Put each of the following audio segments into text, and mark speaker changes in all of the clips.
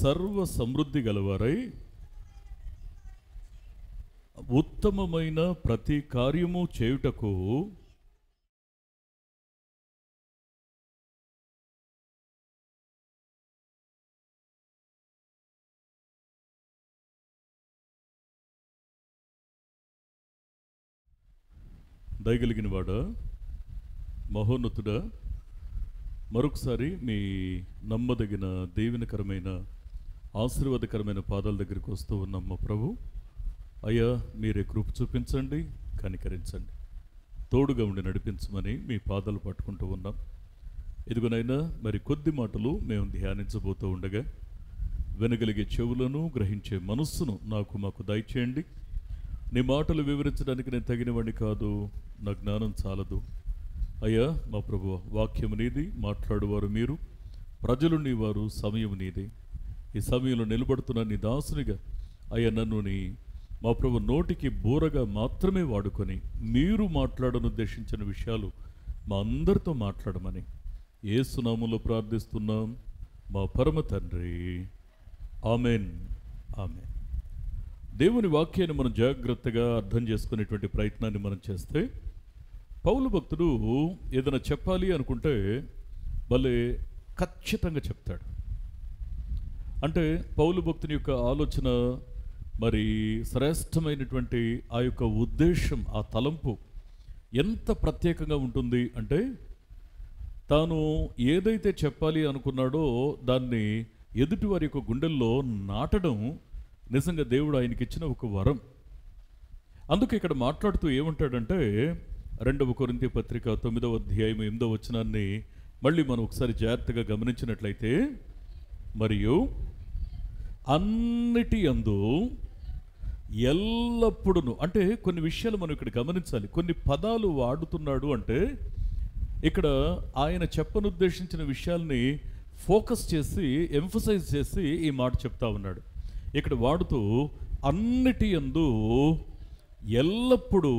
Speaker 1: సర్వ సమృద్ధి గలవారై ఉత్తమమైన ప్రతి కార్యము చేయుటకు దయగలిగిన వాడా, మహోన్నతుడా, మరొకసారి మీ నమ్మదగిన దీవెనకరమైన ఆశీర్వాదకరమైన పాదాల దగ్గరికి వస్తూ ఉన్నాం మా ప్రభు. అయ్యా, మీరే కృప చూపించండి, కనికరించండి, తోడుగా ఉండి నడిపించమని మీ పాదాలు పట్టుకుంటూ ఉన్నాం. ఇదిగోనైనా మరి కొద్ది మాటలు మేము ధ్యానించబోతూ ఉండగా వినగలిగే చెవులను, గ్రహించే మనస్సును మాకు దయచేయండి. నీ మాటలు వివరించడానికి నేను తగినవాడిని కాదు, నా జ్ఞానం చాలదు. అయ్యా మా ప్రభువా, వాక్యము నీది, మాట్లాడువారు మీరు, ప్రజలు నీవారు, సమయం నీది. ఈ సమయంలో నిలబడుతున్న నీ దాసునిగా అయ్యా నన్ను మా ప్రభు నోటికి బూరగా మాత్రమే వాడుకొని మీరు మాట్లాడనుద్దేశించిన విషయాలు మా అందరితో మాట్లాడమని యేసు నామములో ప్రార్థిస్తున్నాం మా పరమ తండ్రి, ఆమెన్. ఆమెన్. దేవుని వాక్యాన్ని మనం జాగ్రత్తగా అర్థం చేసుకునేటువంటి ప్రయత్నాన్ని మనం చేస్తే, పౌలు భక్తుడు ఏదైనా చెప్పాలి అనుకుంటే భలే ఖచ్చితంగా చెప్తాడు. అంటే పౌలు భక్తుని యొక్క ఆలోచన, మరి శ్రేష్టమైనటువంటి ఆ యొక్క ఉద్దేశం, ఆ తలంపు ఎంత ప్రత్యేకంగా ఉంటుంది అంటే, తాను ఏదైతే చెప్పాలి అనుకున్నాడో దాన్ని ఎదుటి వారి యొక్క గుండెల్లో నాటడం నిజంగా దేవుడు ఆయనకి ఇచ్చిన ఒక వరం. అందుకే ఇక్కడ మాట్లాడుతూ ఏమంటాడంటే, 2 కొరింథీ పత్రిక 9వ అధ్యాయం 8వ వచనాన్ని మళ్ళీ మనం ఒకసారి జాగ్రత్తగా గమనించినట్లయితే, మరియు అన్నిటి యందు ఎల్లప్పుడూ, అంటే కొన్ని విషయాలు మనం ఇక్కడ గమనించాలి. కొన్ని పదాలు వాడుతున్నాడు అంటే ఇక్కడ ఆయన చెప్పనుద్దేశించిన విషయాల్ని ఫోకస్ చేసి, ఎంఫసైజ్ చేసి ఈ మాట చెప్తా ఉన్నాడు. ఇక్కడ వాడుతూ అన్నిటి యందు ఎల్లప్పుడూ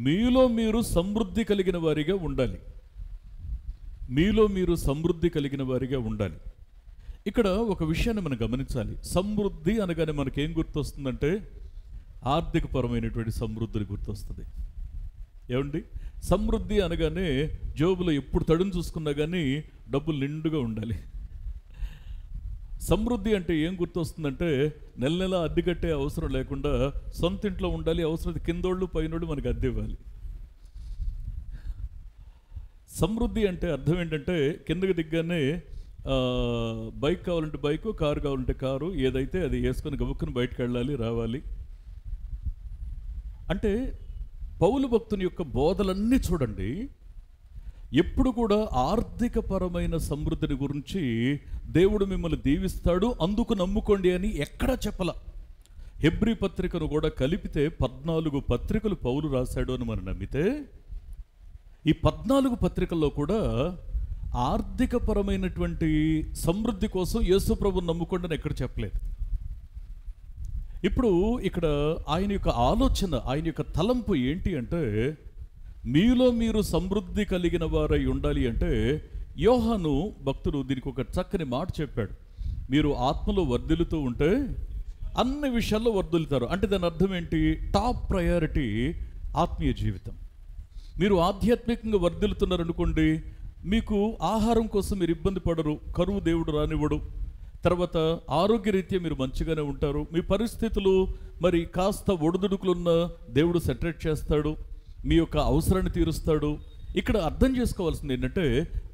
Speaker 1: మీలో మీరు సమృద్ధి కలిగిన వారిగా ఉండాలి. మీలో మీరు సమృద్ధి కలిగిన వారిగా ఉండాలి. ఇక్కడ ఒక విషయాన్ని మనం గమనించాలి. సమృద్ధి అనగానే మనకేం గుర్తొస్తుందంటే ఆర్థికపరమైనటువంటి సమృద్ధిని గుర్తొస్తుంది. ఏమండి, సమృద్ధి అనగానే జోబులో ఎప్పుడు తడును చూసుకున్నా కానీ డబ్బులు నిండుగా ఉండాలి. సమృద్ధి అంటే ఏం గుర్తొస్తుందంటే నెల నెల అద్దె కట్టే అవసరం లేకుండా సొంత ఇంట్లో ఉండాలి. అవసరం కిందోళ్ళు పైనోళ్ళు మనకు అద్దె ఇవ్వాలి. సమృద్ధి అంటే అర్థం ఏంటంటే, కిందకి దిగ్గానే బైక్ కావాలంటే బైకు, కారు కావాలంటే కారు, ఏదైతే అది వేసుకొని గబుక్కుని బయటకు వెళ్ళాలి, రావాలి. అంటే పౌలు భక్తుని యొక్క బోధలన్నీ చూడండి, ఎప్పుడు కూడా ఆర్థికపరమైన సమృద్ధిని గురించి దేవుడు మిమ్మల్ని దీవిస్తాడు, అందుకు నమ్ముకోండి అని ఎక్కడా చెప్పల. హెబ్రీ పత్రికను కూడా కలిపితే 14 పత్రికలు పౌలు రాశాడు అని మనం నమ్మితే, ఈ 14 పత్రికల్లో కూడా ఆర్థికపరమైనటువంటి సమృద్ధి కోసం యేసు ప్రభువుని నమ్ముకోండి అని ఎక్కడ చెప్పలేదు. ఇప్పుడు ఇక్కడ ఆయన యొక్క ఆలోచన, ఆయన యొక్క తలంపు ఏంటి అంటే, మీలో మీరు సమృద్ధి కలిగిన వారై ఉండాలి అంటే, యోహాను భక్తుడు దీనికి ఒక చక్కని మాట చెప్పాడు. మీరు ఆత్మలో వర్ధిల్లుతూ ఉంటే అన్ని విషయాల్లో వర్ధిల్లుతారు. అంటే దాని అర్థం ఏంటి? టాప్ ప్రయారిటీ ఆత్మీయ జీవితం. మీరు ఆధ్యాత్మికంగా వర్ధిల్లుతున్నారనుకోండి, మీకు ఆహారం కోసం మీరు ఇబ్బంది పడరు, కరువు దేవుడు రానివ్వడు. తర్వాత ఆరోగ్యరీత్యా మీరు మంచిగానే ఉంటారు. మీ పరిస్థితులు మరి కాస్త ఒడిదుడుకులున్న దేవుడు సెటరేట్ చేస్తాడు, మీ యొక్క అవసరాన్ని తీరుస్తాడు. ఇక్కడ అర్థం చేసుకోవాల్సింది ఏంటంటే,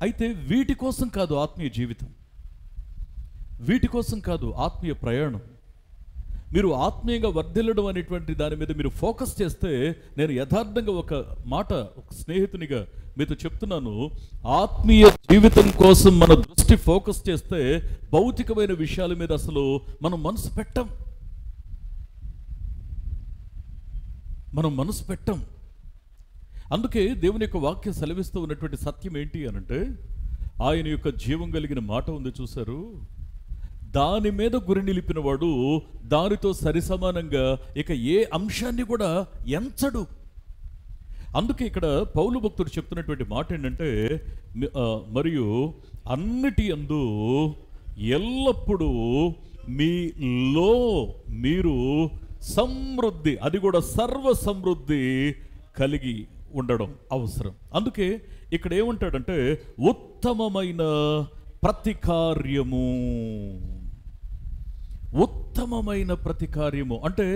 Speaker 1: అయితే వీటి కోసం కాదు ఆత్మీయ జీవితం, వీటి కోసం కాదు ఆత్మీయ ప్రయాణం. మీరు ఆత్మీయంగా వర్ధిల్లడం అనేటువంటి దాని మీద మీరు ఫోకస్ చేస్తే, నేను యథార్థంగా ఒక మాట, ఒక స్నేహితునిగా మీతో చెప్తున్నాను, ఆత్మీయ జీవితం కోసం మన దృష్టి ఫోకస్ చేస్తే భౌతికమైన విషయాల మీద అసలు మనం మనసు పెట్టం. అందుకే దేవుని యొక్క వాక్యం సెలవిస్తూ ఉన్నటువంటి సత్యం ఏంటి అనంటే, ఆయన యొక్క జీవం కలిగిన మాట ఉంది చూశారు, దాని మీద గురి నిలిపిన వాడు దానితో సరిసమానంగా ఇక ఏ అంశాన్ని కూడా ఎంచడు. అందుకే ఇక్కడ పౌలు భక్తుడు చెప్తున్నటువంటి మాట ఏంటంటే, మరియు అన్నిటి యందు ఎల్లప్పుడూ మీలో మీరు సమృద్ధి, అది కూడా సర్వ సమృద్ధి కలిగి ఉండడం అవసరం. అందుకే ఇక్కడ ఏమంటాడంటే ఉత్తమమైన ప్రతి కార్యము. ఉత్తమమైన ప్రతి కార్యము అంటే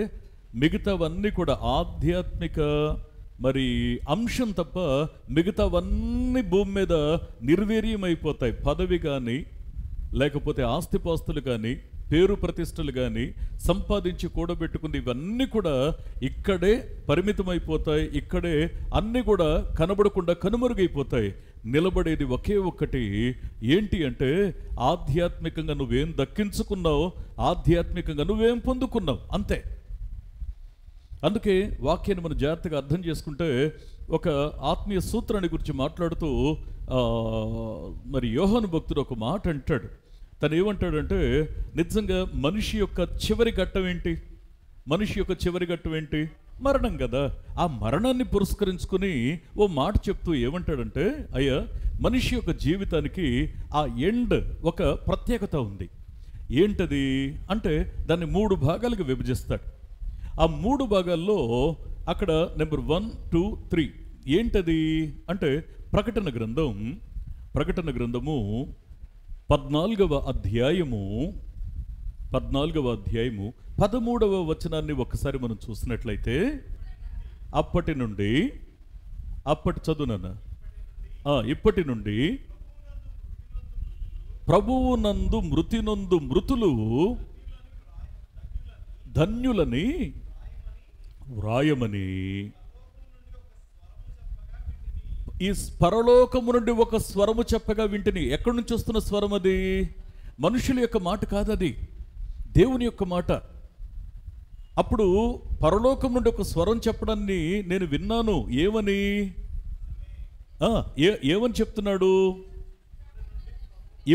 Speaker 1: మిగతావన్నీ కూడా ఆధ్యాత్మిక అంశం తప్ప మిగతావన్నీ భూమి మీద నిర్వీర్యమైపోతాయి. పదవి కానీ, లేకపోతే ఆస్తిపాస్తులు కానీ, పేరు ప్రతిష్టలు కానీ, సంపాదించి కూడబెట్టుకుంది, ఇవన్నీ కూడా ఇక్కడే పరిమితమైపోతాయి. ఇక్కడే అన్నీ కూడా కనబడకుండా కనుమరుగైపోతాయి. నిలబడేది ఒకే ఒక్కటి, ఏంటి అంటే ఆధ్యాత్మికంగా నువ్వేం దక్కించుకున్నావు, ఆధ్యాత్మికంగా నువ్వేం పొందుకున్నావు, అంతే. అందుకే వాక్యాన్ని మనం జాగ్రత్తగా అర్థం చేసుకుంటే ఒక ఆత్మీయ సూత్రాన్ని గురించి మాట్లాడుతూ యోహాను భక్తుడు ఒక మాట అంటాడు. తను ఏమంటాడంటే నిజంగా మనిషి యొక్క చివరి ఘట్టం ఏంటి? మనిషి యొక్క చివరి ఘట్టం ఏంటి? మరణం కదా. ఆ మరణాన్ని పురస్కరించుకుని ఓ మాట చెప్తూ ఏమంటాడంటే, అయ్యా, మనిషి యొక్క జీవితానికి ఆ ఎండ్ ఒక ప్రత్యేకత ఉంది. ఏంటది అంటే దాన్ని 3 భాగాలుగా విభజిస్తాడు. ఆ 3 భాగాల్లో అక్కడ నెంబర్ 1, 2, 3 ఏంటది అంటే ప్రకటన గ్రంథము 14వ అధ్యాయము 13వ వచనాన్ని ఒక్కసారి మనం చూసినట్లయితే, ఇప్పటి నుండి ప్రభువునందు మృతి నొందు మృతులు ధన్యులని వ్రాయమని ఈ పరలోకము నుండి ఒక స్వరము చెప్పగా వింటిని. ఎక్కడి నుంచి వస్తున్న స్వరం అది? మనుషుల యొక్క మాట కాదు, అది దేవుని యొక్క మాట. అప్పుడు పరలోకం నుండి ఒక స్వరం చెప్పడాన్ని నేను విన్నాను. ఏమని చెప్తున్నాడు?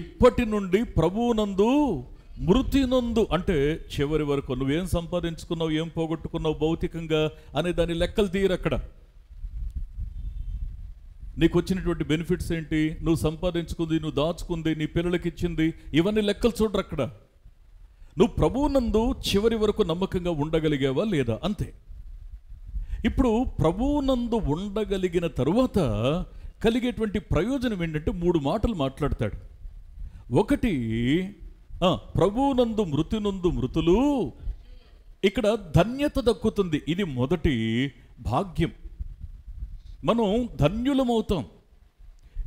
Speaker 1: ఇప్పటి నుండి ప్రభువునందు మృతి నందు, అంటే చివరి వరకు నువ్వేం సంపాదించుకున్నావు, ఏం పోగొట్టుకున్నావు భౌతికంగా అనే దాని లెక్కలు తీయరు అక్కడ. నీకు వచ్చినటువంటి బెనిఫిట్స్ ఏంటి, నువ్వు సంపాదించుకుంది, నువ్వు దాచుకుంది, నీ పిల్లలకి ఇచ్చింది, ఇవన్నీ లెక్కలు చూడరు అక్కడ. నువ్వు ప్రభువునందు చివరి వరకు నమ్మకంగా ఉండగలిగావా లేదా, అంతే. ఇప్పుడు ప్రభువునందు ఉండగలిగిన తరువాత కలిగేటువంటి ప్రయోజనం ఏంటంటే 3 మాటలు మాట్లాడతాడు. ఒకటి, ప్రభువునందు మృతి నొందు మృతులు, ఇక్కడ ధన్యత దక్కుతుంది. ఇది మొదటి భాగ్యం. మనం ధన్యులమవుతాం.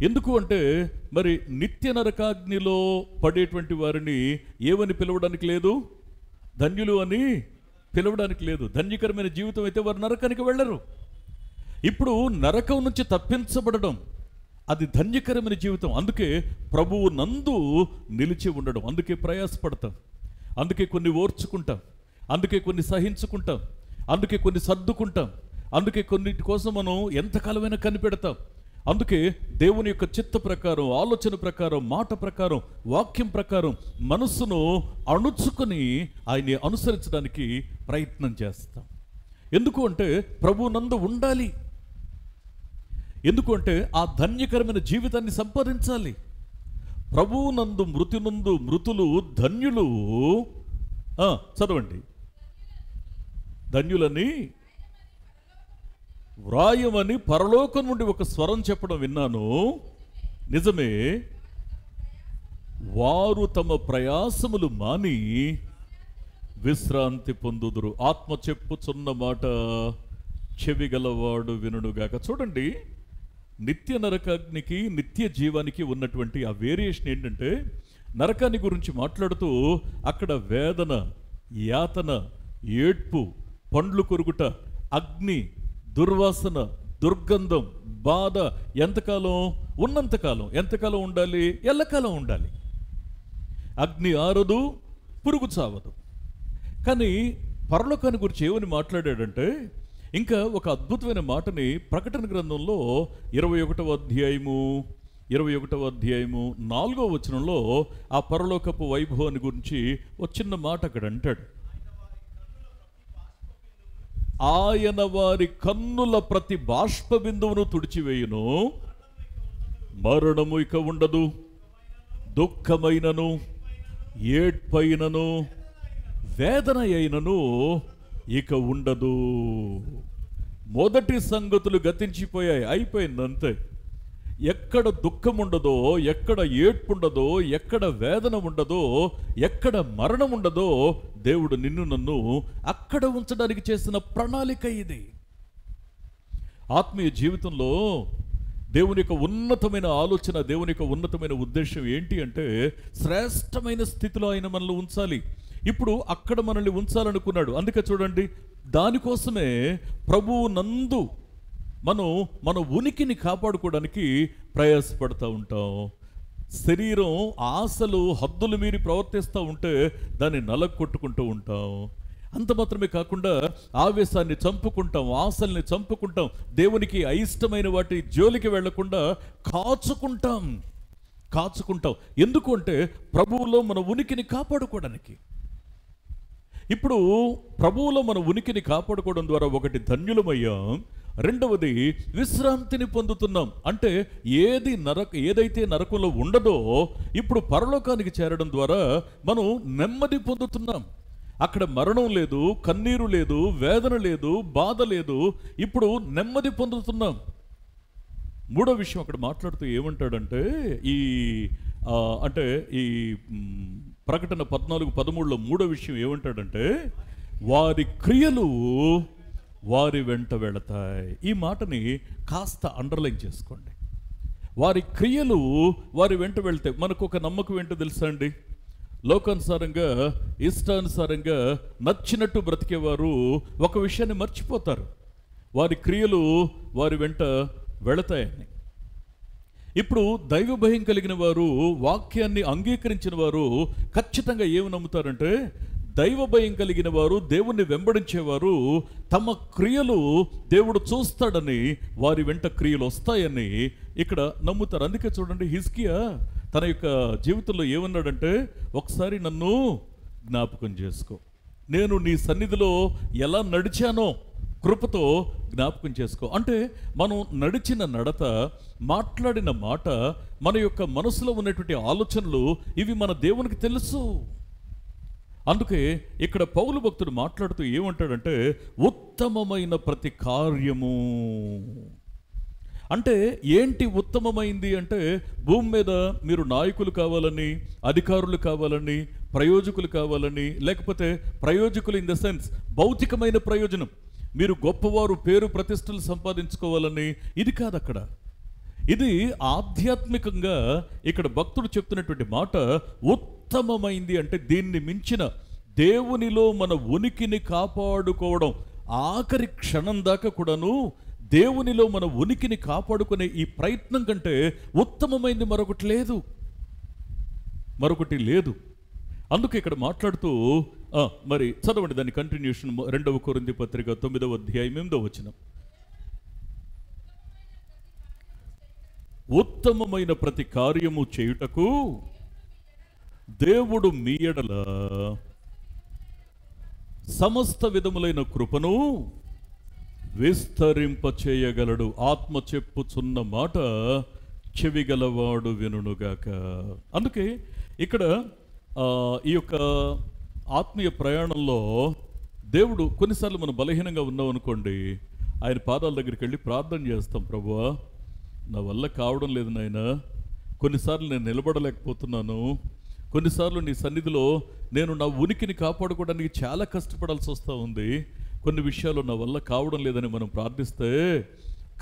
Speaker 1: ఎందుకు అంటే నిత్య నరకాగ్నిలో పడేటువంటి వారిని ఏమని పిలవడానికి లేదు? ధన్యులు అని పిలవడానికి లేదు. ధన్యకరమైన జీవితం అయితే వారు నరకానికి వెళ్ళరు. ఇప్పుడు నరకం నుంచి తప్పించబడడం అది ధన్యకరమైన జీవితం. అందుకే ప్రభువు నందు నిలిచి ఉండడం. అందుకే ప్రయాసపడతాం, అందుకే కొన్ని ఓర్చుకుంటాం, అందుకే కొన్ని సహించుకుంటాం, అందుకే కొన్ని సర్దుకుంటాం, అందుకే కొన్నిటి కోసం మనం ఎంతకాలమైనా కనిపెడతాం. అందుకే దేవుని యొక్క చిత్త ప్రకారం, ఆలోచన ప్రకారం, మాట ప్రకారం, వాక్యం ప్రకారం మనస్సును అణుచుకొని ఆయన్ని అనుసరించడానికి ప్రయత్నం చేస్తాం. ఎందుకు అంటే ప్రభువు నందు ఉండాలి. ఎందుకు అంటే ఆ ధన్యకరమైన జీవితాన్ని సంపాదించాలి. ప్రభువు నందు మృతి నందు మృతులు ధన్యులు. చదవండి. ధన్యులని వ్రాయమని పరలోకం నుండి ఒక స్వరం చెప్పడం విన్నాను. నిజమే, వారు తమ ప్రయాసములు మాని విశ్రాంతి పొందుదురు. ఆత్మ చెప్పుచున్న మాట చెవిగలవాడు వినుగాక. చూడండి, నిత్య నరకాగ్నికి నిత్య జీవానికి ఉన్నటువంటి ఆ వేరియేషన్ ఏంటంటే, నరకాన్ని గురించి మాట్లాడుతూ అక్కడ వేదన, యాతన, ఏడ్పు, పండ్లు కొరుకుట, అగ్ని, దుర్వాసన, దుర్గంధం, బాధ ఎంతకాలం? ఉన్నంతకాలం. ఎంతకాలం ఉండాలి? ఎల్లకాలం ఉండాలి. అగ్ని ఆరదు, పురుగు చావదు. కానీ పరలోకాన్ని గురించి ఏమని మాట్లాడాడంటే, ఇంకా ఒక అద్భుతమైన మాటని ప్రకటన గ్రంథంలో 21వ అధ్యాయము 4వ వచనంలో ఆ పరలోకపు వైభవాన్ని గురించి ఒక చిన్న మాట అక్కడ అంటాడు. ఆయన వారి కన్నుల ప్రతి బాష్ప బిందువును తుడిచివేయును, మరణము ఇక ఉండదు, దుఃఖమైనను ఏడ్పైనను వేదన అయినను ఇక ఉండదు. మొదటి సంగతులు గతించిపోయాయి, అయిపోయింది, అంతే. ఎక్కడ దుఃఖం ఉండదో, ఎక్కడ ఏడ్పు ఉండదో, ఎక్కడ వేదన ఉండదో, ఎక్కడ మరణం ఉండదో, దేవుడు నిన్ను నన్ను అక్కడ ఉంచడానికి చేసిన ప్రణాళిక ఇది. ఆత్మీయ జీవితంలో దేవుని యొక్క ఉన్నతమైన ఆలోచన, దేవుని యొక్క ఉన్నతమైన ఉద్దేశం ఏంటి అంటే శ్రేష్టమైన స్థితిలో ఆయన మనల్ని ఉంచాలి. ఇప్పుడు అక్కడ మనల్ని ఉంచాలనుకున్నాడు. అందుకే చూడండి, దానికోసమే ప్రభువు నందు మన ఉనికిని కాపాడుకోవడానికి ప్రయాసపడుతూ ఉంటాం. శరీరం ఆశలు హద్దులు మీరి ప్రవర్తిస్తూ ఉంటే దాన్ని నలగొట్టుకుంటూ ఉంటాం. అంత మాత్రమే కాకుండా ఆవేశాన్ని చంపుకుంటాం, ఆశల్ని చంపుకుంటాం, దేవునికి అయిష్టమైన వాటి జోలికి వెళ్లకుండా కాచుకుంటాం. ఎందుకు అంటే ప్రభువులో మన ఉనికిని కాపాడుకోవడానికి. ఇప్పుడు ప్రభువులో మన ఉనికిని కాపాడుకోవడం ద్వారా ఒకటి ధన్యులమయ్యాం, రెండవది విశ్రాంతిని పొందుతున్నాం. అంటే ఏదైతే నరకంలో ఉండదో ఇప్పుడు పరలోకానికి చేరడం ద్వారా మనం నెమ్మది పొందుతున్నాం. అక్కడ మరణం లేదు, కన్నీరు లేదు, వేదన లేదు, బాధ లేదు, ఇప్పుడు నెమ్మది పొందుతున్నాం. మూడో విషయం అక్కడ మాట్లాడుతూ ఏమంటాడంటే ఈ ప్రకటన 14:13లో మూడో విషయం ఏమంటాడంటే వారి క్రియలు వారి వెంట వెళతాయి. ఈ మాటని కాస్త అండర్లైన్ చేసుకోండి. వారి క్రియలు వారి వెంట వెళ్తాయి. మనకు ఒక నమ్మకం ఏంటో తెలుసా అండి? లోకానుసారంగా ఇష్టానుసారంగా నచ్చినట్టు బ్రతికేవారు ఒక విషయాన్ని మర్చిపోతారు, వారి క్రియలు వారి వెంట వెళతాయని. ఇప్పుడు దైవ భయం కలిగిన వారు, వాక్యాన్ని అంగీకరించిన వారు ఖచ్చితంగా ఏమి నమ్ముతారంటే దైవ భయం కలిగిన వారు, దేవుణ్ణి వెంబడించేవారు తమ క్రియలు దేవుడు చూస్తాడని, వారి వెంట క్రియలు వస్తాయని ఇక్కడ నమ్ముతారు. అందుకే చూడండి, హిజ్కియా తన యొక్క జీవితంలో ఏమన్నాడంటే ఒకసారి నన్ను జ్ఞాపకం చేసుకో, నేను నీ సన్నిధిలో ఎలా నడిచానో కృపతో జ్ఞాపకం చేసుకో. అంటే మనం నడిచిన నడత, మాట్లాడిన మాట, మన యొక్క మనసులో ఉన్నటువంటి ఆలోచనలు ఇవి మన దేవునికి తెలుసు. అందుకే ఇక్కడ పౌలు భక్తుడు మాట్లాడుతూ ఏమంటాడంటే ఉత్తమమైన ప్రతి కార్యము. అంటే ఏంటి ఉత్తమమైంది అంటే భూమి మీద మీరు నాయకులు కావాలని, అధికారులు కావాలని, ప్రయోజకులు కావాలని, లేకపోతే ప్రయోజకులు ఇన్ ద సెన్స్ భౌతికమైన ప్రయోజనం, మీరు గొప్పవారు, పేరు ప్రతిష్టలు సంపాదించుకోవాలని, ఇది కాదు అక్కడ. ఇది ఆధ్యాత్మికంగా ఇక్కడ భక్తుడు చెప్తున్నటువంటి మాట ఉత్తమమైంది. అంటే దీన్ని మించిన దేవునిలో మన ఉనికిని కాపాడుకోవడం, ఆఖరి క్షణం దాకా కూడాను దేవునిలో మన ఉనికిని కాపాడుకునే ఈ ప్రయత్నం కంటే ఉత్తమమైంది మరొకటి లేదు. అందుకే ఇక్కడ మాట్లాడుతూ మరి చదవండి దాని కంటిన్యూషన్. 2 కొరింథీ పత్రిక 9వ అధ్యాయం 8వ వచనం. ఉత్తమమైన ప్రతి కార్యము చేయుటకు దేవుడు మీ ఎడల సమస్త విధములైన కృపను విస్తరింపచేయగలడు. ఆత్మ చెప్పుచున్న మాట చెవిగలవాడు వినుగాక. అందుకే ఇక్కడ ఈ యొక్క ఆత్మీయ ప్రయాణంలో దేవుడు కొన్నిసార్లు మనం బలహీనంగా ఉన్నాం అనుకోండి, ఆయన పాదాల దగ్గరికి వెళ్ళి ప్రార్థన చేస్తాం, ప్రభువా నా వల్ల కావడం లేదు నాయన, కొన్నిసార్లు నేను నిలబడలేకపోతున్నాను, కొన్నిసార్లు నీ సన్నిధిలో నేను నా ఉనికిని కాపాడుకోవడానికి చాలా కష్టపడాల్సి వస్తూ ఉంది, కొన్ని విషయాలు నా వల్ల కావడం లేదని మనం ప్రార్థిస్తే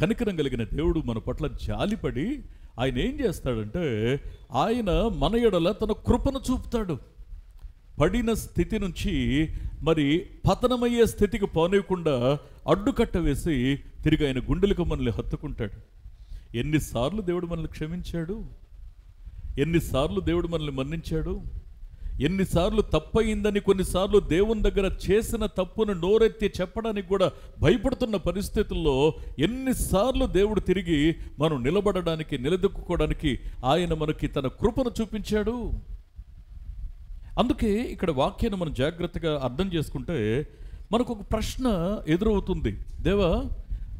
Speaker 1: కనికరం కలిగిన దేవుడు మన పట్ల జాలిపడి ఆయన ఏం చేస్తాడంటే ఆయన మన ఎడల తన కృపను చూపుతాడు. పడిన స్థితి నుంచి మరి పతనమయ్యే స్థితికి పోనివ్వకుండా అడ్డుకట్ట వేసి తిరిగి ఆయన గుండెలకు మనల్ని హత్తుకుంటాడు. ఎన్నిసార్లు దేవుడు మనల్ని క్షమించాడు, ఎన్నిసార్లు దేవుడు మనల్ని మన్నించాడు, ఎన్నిసార్లు తప్పయిందని కొన్నిసార్లు దేవుని దగ్గర చేసిన తప్పును నోరెత్తి చెప్పడానికి కూడా భయపడుతున్న పరిస్థితుల్లో ఎన్నిసార్లు దేవుడు తిరిగి మనం నిలబడడానికి, నిలదొక్కుకోవడానికి ఆయన మనకి తన కృపను చూపించాడు. అందుకే ఇక్కడ వాక్యాన్ని మనం జాగ్రత్తగా అర్థం చేసుకుంటే మనకు ఒక ప్రశ్న ఎదురవుతుంది. దేవా,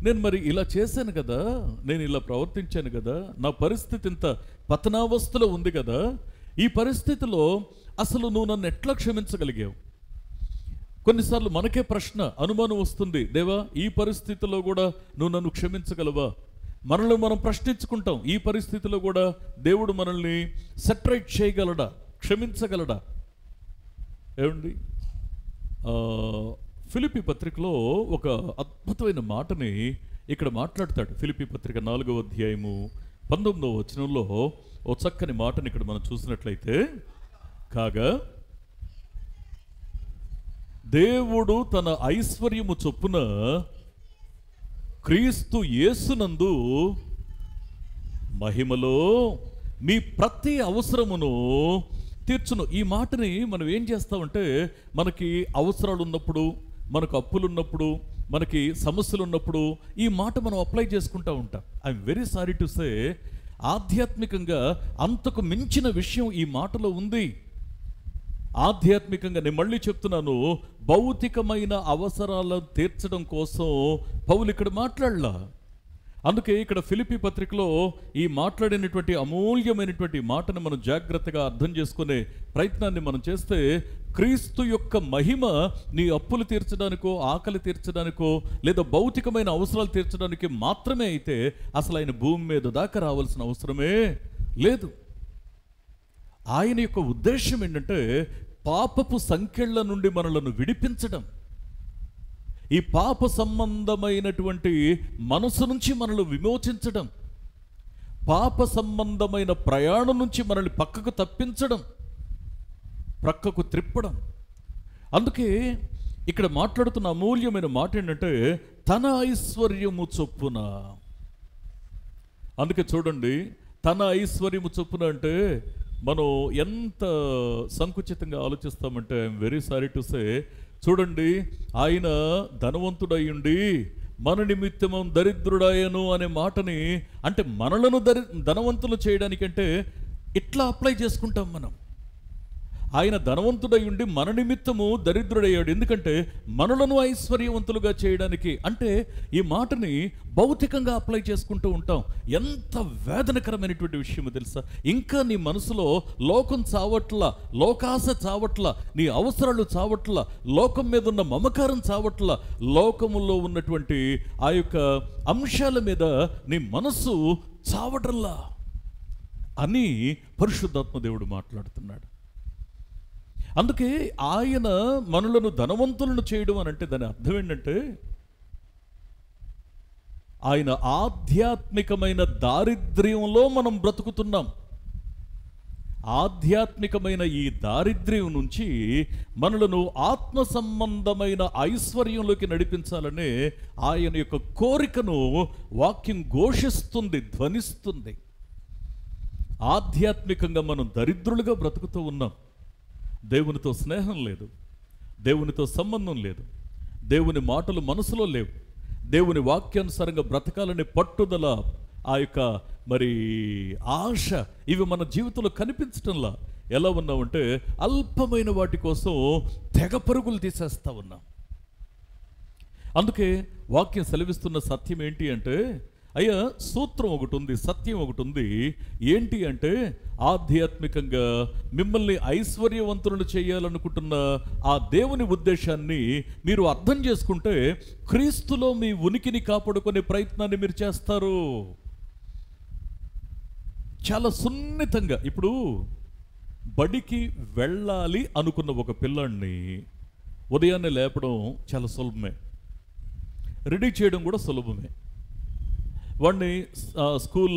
Speaker 1: నేను మరి ఇలా చేశాను కదా, నేను ఇలా ప్రవర్తించాను కదా, నా పరిస్థితి ఇంత పతనావస్థలో ఉంది కదా, ఈ పరిస్థితిలో అసలు నువ్వు నన్ను ఎట్లా క్షమించగలిగావు? కొన్నిసార్లు మనకే ప్రశ్న, అనుమానం వస్తుంది, దేవా ఈ పరిస్థితిలో కూడా నువ్వు నన్ను క్షమించగలవా? మనల్ని మనం ప్రశ్నించుకుంటాం, ఈ పరిస్థితిలో కూడా దేవుడు మనల్ని సెటరేట్ చేయగలడా, క్షమించగలడా? ఏమండి, ఫిలిప్పీ పత్రికలో ఒక అద్భుతమైన మాటని ఇక్కడ మాట్లాడతాడు. ఫిలిప్పీ పత్రిక 4వ అధ్యాయము 19వ వచనంలో ఓ చక్కని మాటని ఇక్కడ మనం చూసినట్లయితే, కాగా దేవుడు తన ఐశ్వర్యము చొప్పున క్రీస్తు యేసునందు మహిమలో మీ ప్రతి అవసరమును తీర్చును. ఈ మాటని మనం ఏం చేస్తామంటే, మనకి అవసరాలు ఉన్నప్పుడు, మనకు అప్పులు ఉన్నప్పుడు, మనకి సమస్యలు ఉన్నప్పుడు ఈ మాట మనం అప్లై చేసుకుంటూ ఉంటాం. ఐఎమ్ వెరీ సారీ టు సే, ఆధ్యాత్మికంగా అంతకు మించిన విషయం ఈ మాటలో ఉంది. ఆధ్యాత్మికంగా నేను మళ్ళీ చెప్తున్నాను, భౌతికమైన అవసరాలను తీర్చడం కోసం పౌలు ఇక్కడ మాట్లాడలా. అందుకే ఇక్కడ ఫిలిప్పీ పత్రికలో ఈ మాట్లాడినటువంటి అమూల్యమైనటువంటి మాటను మనం జాగ్రత్తగా అర్థం చేసుకునే ప్రయత్నాన్ని మనం చేస్తే, క్రీస్తు యొక్క మహిమ నీ అప్పులు తీర్చడానికో, ఆకలి తీర్చడానికో, లేదా భౌతికమైన అవసరాలు తీర్చడానికి మాత్రమే అయితే అసలు ఆయన భూమి మీద దాకా రావాల్సిన అవసరమే లేదు. ఆయన యొక్క ఉద్దేశం ఏంటంటే, పాపపు సంకెళ్ళ నుండి మనలను విడిపించడం, ఈ పాప సంబంధమైనటువంటి మనసు నుంచి మనల్ని విమోచించడం, పాప సంబంధమైన ప్రయాణం నుంచి మనల్ని పక్కకు తప్పించడం, ప్రక్కకు త్రిప్పడం. అందుకే ఇక్కడ మాట్లాడుతున్న అమూల్యమైన మాట ఏంటంటే, తన ఐశ్వర్యము చొప్పున. అందుకే చూడండి, తన ఐశ్వర్యము చొప్పున అంటే మనం ఎంత సంకుచితంగా ఆలోచిస్తామంటే, I'm very sorry to say, చూడండి, ఆయన ధనవంతుడయ్యుండి మన నిమిత్తము దరిద్రుడాయను అనే మాటని, అంటే మనలను ధనవంతులు చేయడానికంటే ఇట్లా అప్లై చేసుకుంటాం మనం. ఆయన ధనవంతుడై ఉండి మన నిమిత్తము దరిద్రుడయ్యాడు, ఎందుకంటే మనలను ఐశ్వర్యవంతులుగా చేయడానికి. అంటే ఈ మాటని భౌతికంగా అప్లై చేసుకుంటూ ఉంటాం. ఎంత వేదనకరమైనటువంటి విషయం తెలుసా? ఇంకా నీ మనసులో లోకం చావట్ల, లోకాశ చావట్ల, నీ అవసరాలు చావట్ల, లోకం మీద ఉన్న మమకారం చావట్ల, లోకములో ఉన్నటువంటి ఆ యొక్క అంశాల మీద నీ మనసు చావటల్లా అని పరిశుద్ధాత్మ దేవుడు మాట్లాడుతున్నాడు. అందుకే ఆయన మనలను ధనవంతులను చేయడం అని అంటే దాని అర్థం ఏంటంటే, ఆయన ఆధ్యాత్మికమైన దారిద్ర్యంలో మనం బ్రతుకుతున్నాం. ఆధ్యాత్మికమైన ఈ దారిద్ర్యం నుంచి మనలను ఆత్మ సంబంధమైన ఐశ్వర్యంలోకి నడిపించాలనే ఆయన యొక్క కోరికను వాక్యం ఘోషిస్తుంది, ధ్వనిస్తుంది. ఆధ్యాత్మికంగా మనం దరిద్రులుగా బ్రతుకుతూ ఉన్నాం. దేవునితో స్నేహం లేదు, దేవునితో సంబంధం లేదు, దేవుని మాటలు మనసులో లేవు, దేవుని వాక్యానుసారంగా బ్రతకాలని పట్టుదల, ఆ యొక్క మరి ఆశ, ఇవి మన జీవితంలో కనిపించటంలా. ఎలా ఉన్నామంటే అల్పమైన వాటి కోసం తెగ పరుగులు తీసేస్తా ఉన్నాం. అందుకే వాక్యం సెలవిస్తున్న సత్యం ఏంటి అంటే, అయ్యా సూత్రం ఒకటి ఉంది, సత్యం ఒకటి ఉంది. ఏంటి అంటే, ఆధ్యాత్మికంగా మిమ్మల్ని ఐశ్వర్యవంతులను చేయాలనుకుంటున్న ఆ దేవుని ఉద్దేశాన్ని మీరు అర్థం చేసుకుంటే క్రీస్తులో మీ ఉనికిని కాపాడుకునే ప్రయత్నాన్ని మీరు చేస్తారు. చాలా సున్నితంగా. ఇప్పుడు బడికి వెళ్ళాలి అనుకున్న ఒక పిల్లాడిని ఉదయాన్నే లేపడం చాలా సులభమే, రెడీ చేయడం కూడా సులభమే. వాడిని స్కూల్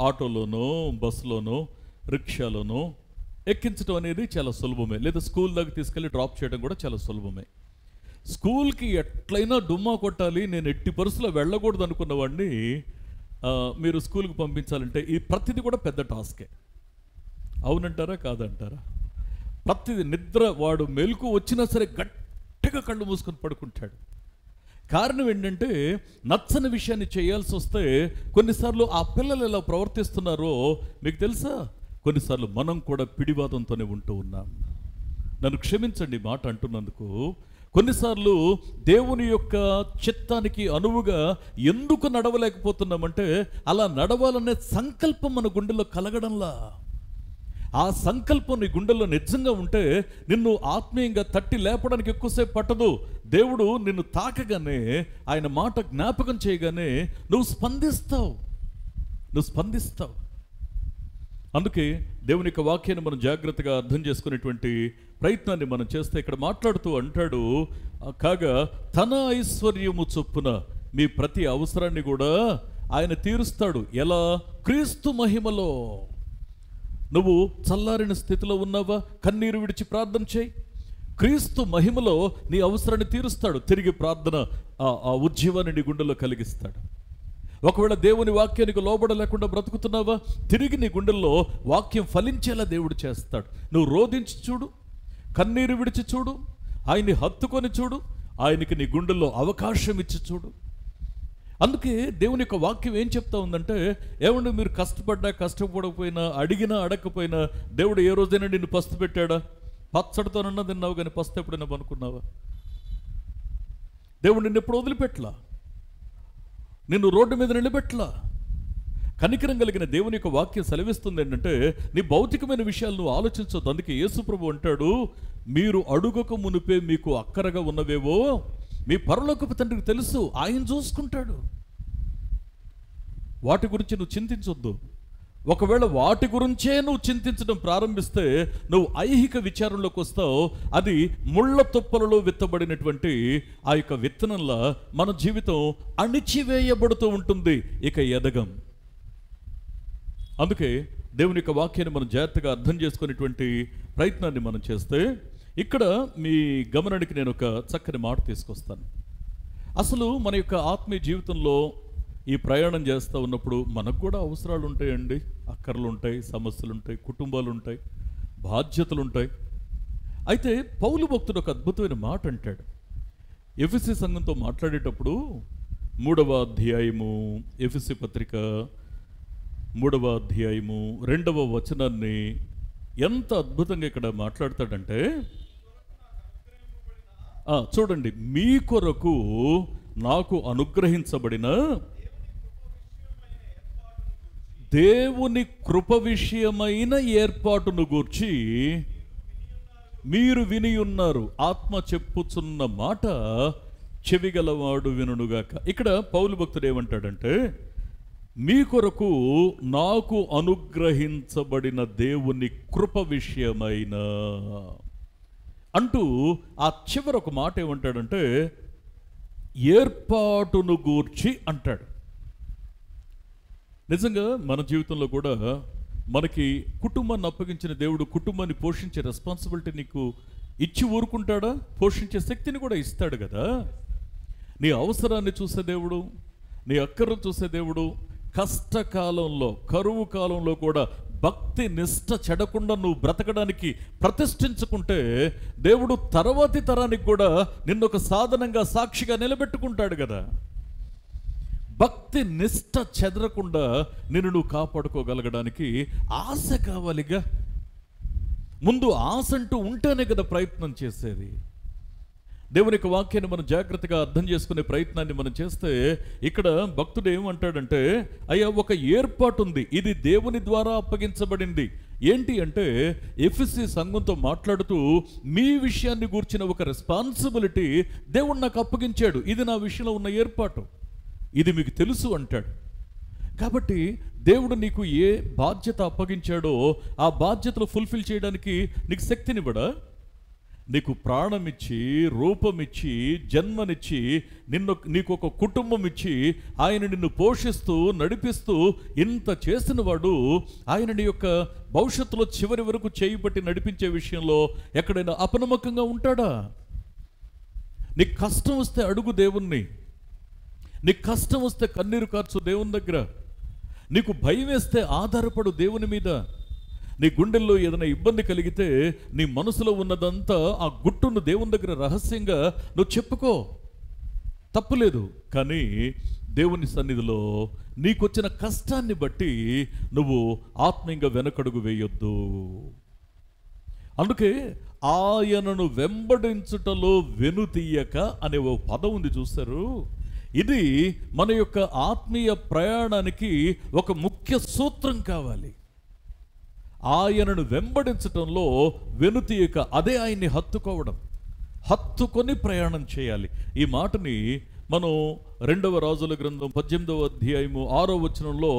Speaker 1: ఆటోలోనో, బస్సులోనో, రిక్షాలోనో ఎక్కించడం అనేది చాలా సులభమే, లేదా స్కూల్ దగ్గర తీసుకెళ్ళి డ్రాప్ చేయడం కూడా చాలా సులభమే. స్కూల్కి ఎట్లయినా డుమ్మా కొట్టాలి, నేను ఎట్టి పరిస్థితుల్లో వెళ్ళకూడదు అనుకున్న వాడిని మీరు స్కూల్కి పంపించాలంటే ఈ ప్రతిదీ కూడా పెద్ద టాస్కే. అవునంటారా కాదంటారా? ప్రతిదీ నిద్ర, వాడు మెలకు వచ్చినా సరే గట్టిగా కళ్ళు మూసుకొని పడుకుంటాడు. కారణం ఏంటంటే, నచ్చని విషయాన్ని చేయాల్సి వస్తే కొన్నిసార్లు ఆ పిల్లలు ఎలా ప్రవర్తిస్తున్నారో మీకు తెలుసా? కొన్నిసార్లు మనం కూడా పిడివాదంతోనే ఉంటూ ఉన్నాం. నన్ను క్షమించండి మాట అంటున్నందుకు. కొన్నిసార్లు దేవుని యొక్క చిత్తానికి అనువుగా ఎందుకు నడవలేకపోతున్నామంటే, అలా నడవాలనే సంకల్పం మన గుండెలో కలగడంలా. ఆ సంకల్పం నీ గుండెల్లో నిజంగా ఉంటే నిన్ను ఆత్మీయంగా తట్టి లేపడానికి ఎక్కువసేపు పట్టదు. దేవుడు నిన్ను తాకగానే, ఆయన మాట జ్ఞాపకం చేయగానే నువ్వు స్పందిస్తావు. అందుకే దేవుని యొక్క వాక్యాన్ని మనం జాగ్రత్తగా అర్థం చేసుకునేటువంటి ప్రయత్నాన్ని మనం చేస్తే ఇక్కడ మాట్లాడుతూ అంటాడు, కాగా తన ఐశ్వర్యము చొప్పున మీ ప్రతి అవసరాన్ని కూడా ఆయన తీరుస్తాడు. ఎలా? క్రీస్తు మహిమలో. నువ్వు చల్లారిన స్థితిలో ఉన్నావా? కన్నీరు విడిచి ప్రార్థన చేయి. క్రీస్తు మహిమలో నీ అవసరాన్ని తీరుస్తాడు. తిరిగి ప్రార్థన ఆ ఉజ్జీవాన్ని నీ గుండెల్లో కలిగిస్తాడు. ఒకవేళ దేవుని వాక్యానికి లోబడలేకుండా బ్రతుకుతున్నావా? తిరిగి నీ గుండెల్లో వాక్యం ఫలించేలా దేవుడు చేస్తాడు. నువ్వు రోధించి చూడు, కన్నీరు విడిచి చూడు, ఆయన్ని హత్తుకొని చూడు, ఆయనకి నీ గుండెల్లో అవకాశం ఇచ్చి చూడు. అందుకే దేవుని యొక్క వాక్యం ఏం చెప్తా ఉందంటే, ఏమంటే మీరు కష్టపడకపోయినా, అడిగినా అడగకపోయినా దేవుడు ఏ రోజైనా నిన్ను పస్తు పెట్టాడా? పచ్చడితోనన్నా తిన్నావు కానీ పస్తు ఎప్పుడైనా పనుకున్నావా? దేవుడు నిన్ను ఎప్పుడు వదిలిపెట్టలా, నిన్ను రోడ్డు మీద నిలబెట్టలా. కనికరం కలిగిన దేవుని యొక్క వాక్యం సెలవిస్తుంది ఏంటంటే, నీ భౌతికమైన విషయాలు నువ్వు ఆలోచించవద్దు. అందుకే యేసుప్రభు అంటాడు, మీరు అడుగక మునిపే మీకు అక్కరగా ఉన్నవేవో మీ పరలోకపు తండ్రికి తెలుసు, ఆయన చూసుకుంటాడు. వాటి గురించి నువ్వు చింతించొద్దు. ఒకవేళ వాటి గురించే నువ్వు చింతించడం ప్రారంభిస్తే నువ్వు ఐహిక విచారంలోకి వస్తావు. అది ముళ్ళ తుప్పలలో విత్తబడినటువంటి ఆ యొక్క విత్తనంలా మన జీవితం అణిచివేయబడుతూ ఉంటుంది, ఇక ఎదగం. అందుకే దేవుని యొక్క వాక్యాన్ని మనం జాగ్రత్తగా అర్థం చేసుకునేటువంటి ప్రయత్నాన్ని మనం చేస్తే, ఇక్కడ మీ గమనానికి నేను ఒక చక్కని మాట తీసుకొస్తాను. అసలు మన యొక్క ఆత్మీయ జీవితంలో ఈ ప్రయాణం చేస్తూ ఉన్నప్పుడు మనకు కూడా అవసరాలు ఉంటాయండి, అక్కర్లు ఉంటాయి, సమస్యలు ఉంటాయి, కుటుంబాలు ఉంటాయి, బాధ్యతలు ఉంటాయి. అయితే పౌలు భక్తుడు ఒక అద్భుతమైన మాట అంటాడు. ఎఫెసీ సంఘంతో మాట్లాడేటప్పుడు 3వ అధ్యాయము, ఎఫెసీ పత్రిక 3వ అధ్యాయము 2వ వచనాన్ని ఎంత అద్భుతంగా ఇక్కడ మాట్లాడతాడంటే, చూడండి, మీ కొరకు నాకు అనుగ్రహించబడిన దేవుని కృప విషయమైన ఏర్పాటును గూర్చి మీరు విని ఉన్నారు. ఆత్మ చెప్పుచున్న మాట చెవిగలవాడు వినుగాక. ఇక్కడ పౌలు భక్తుడు ఏమంటాడంటే, మీ కొరకు నాకు అనుగ్రహించబడిన దేవుని కృప విషయమైన అంటూ ఆ చివర ఒక మాట ఏమంటాడంటే, ఏర్పాటును గూర్చి అంటాడు. నిజంగా మన జీవితంలో కూడా మనకి కుటుంబాన్ని అప్పగించిన దేవుడు కుటుంబాన్ని పోషించే రెస్పాన్సిబిలిటీ నీకు ఇచ్చి ఊరుకుంటాడా? పోషించే శక్తిని కూడా ఇస్తాడు కదా. నీ అవసరాన్ని చూసే దేవుడు, నీ అక్కర్ను చూసే దేవుడు, కష్టకాలంలో, కరువు కాలంలో కూడా భక్తి నిష్ట చెడకుండా నువ్వు బ్రతకడానికి ప్రతిష్ఠించుకుంటే దేవుడు తర్వాతి తరానికి కూడా నిన్నొక సాధనంగా, సాక్షిగా నిలబెట్టుకుంటాడు కదా. భక్తి నిష్ట చెదరకుండా నిన్ను నువ్వు కాపాడుకోగలగడానికి ఆశ కావాలిగా. ముందు ఆశ అంటూ ఉంటేనే కదా ప్రయత్నం చేసేది. దేవుని యొక్క వాక్యాన్ని మనం జాగ్రత్తగా అర్థం చేసుకునే ప్రయత్నాన్ని మనం చేస్తే, ఇక్కడ భక్తుడు ఏమంటాడంటే, అయ్యా ఒక ఏర్పాటు ఉంది, ఇది దేవుని ద్వారా అప్పగించబడింది. ఏంటి అంటే, ఎఫెసీ సంఘంతో మాట్లాడుతూ మీ విషయాన్ని గూర్చిన ఒక రెస్పాన్సిబిలిటీ దేవుడు నాకు అప్పగించాడు, ఇది నా విషయంలో ఉన్న ఏర్పాటు, ఇది మీకు తెలుసు అంటాడు. కాబట్టి దేవుడు నీకు ఏ బాధ్యత అప్పగించాడో ఆ బాధ్యతలు ఫుల్ఫిల్ చేయడానికి నీకు శక్తినివ్వడా? నీకు ప్రాణమిచ్చి, రూపమిచ్చి, జన్మనిచ్చి, నీకు ఒక కుటుంబం ఇచ్చి, ఆయన నిన్ను పోషిస్తూ నడిపిస్తూ ఇంత చేసిన వాడు, ఆయన నీ యొక్క భవిష్యత్తులో చివరి వరకు చేయి పట్టి నడిపించే విషయంలో ఎక్కడైనా అపనమ్మకంగా ఉంటాడా? నీకు కష్టం వస్తే అడుగు దేవుణ్ణి, నీకు కష్టం వస్తే కన్నీరు కార్చు దేవుని దగ్గర, నీకు భయం వేస్తే ఆధారపడు దేవుని మీద. నీ గుండెల్లో ఏదైనా ఇబ్బంది కలిగితే నీ మనసులో ఉన్నదంతా ఆ గుట్టును దేవుని దగ్గర రహస్యంగా నువ్వు చెప్పుకో, తప్పులేదు. కానీ దేవుని సన్నిధిలో నీకొచ్చిన కష్టాన్ని బట్టి నువ్వు ఆత్మీయంగా వెనకడుగు వేయొద్దు. అందుకే ఆయనను వెంబడించుటలో వెనుతీయక అనే ఓ పదం ఉంది, చూస్తారు. ఇది మన యొక్క ఆత్మీయ ప్రయాణానికి ఒక ముఖ్య సూత్రం కావాలి. ఆయనను వెంబడించటంలో వెనుతీయక, అదే ఆయన్ని హత్తుకొని ప్రయాణం చేయాలి. ఈ మాటని మనం 2వ రాజుల గ్రంథం 18వ అధ్యాయము 6వ వచనంలో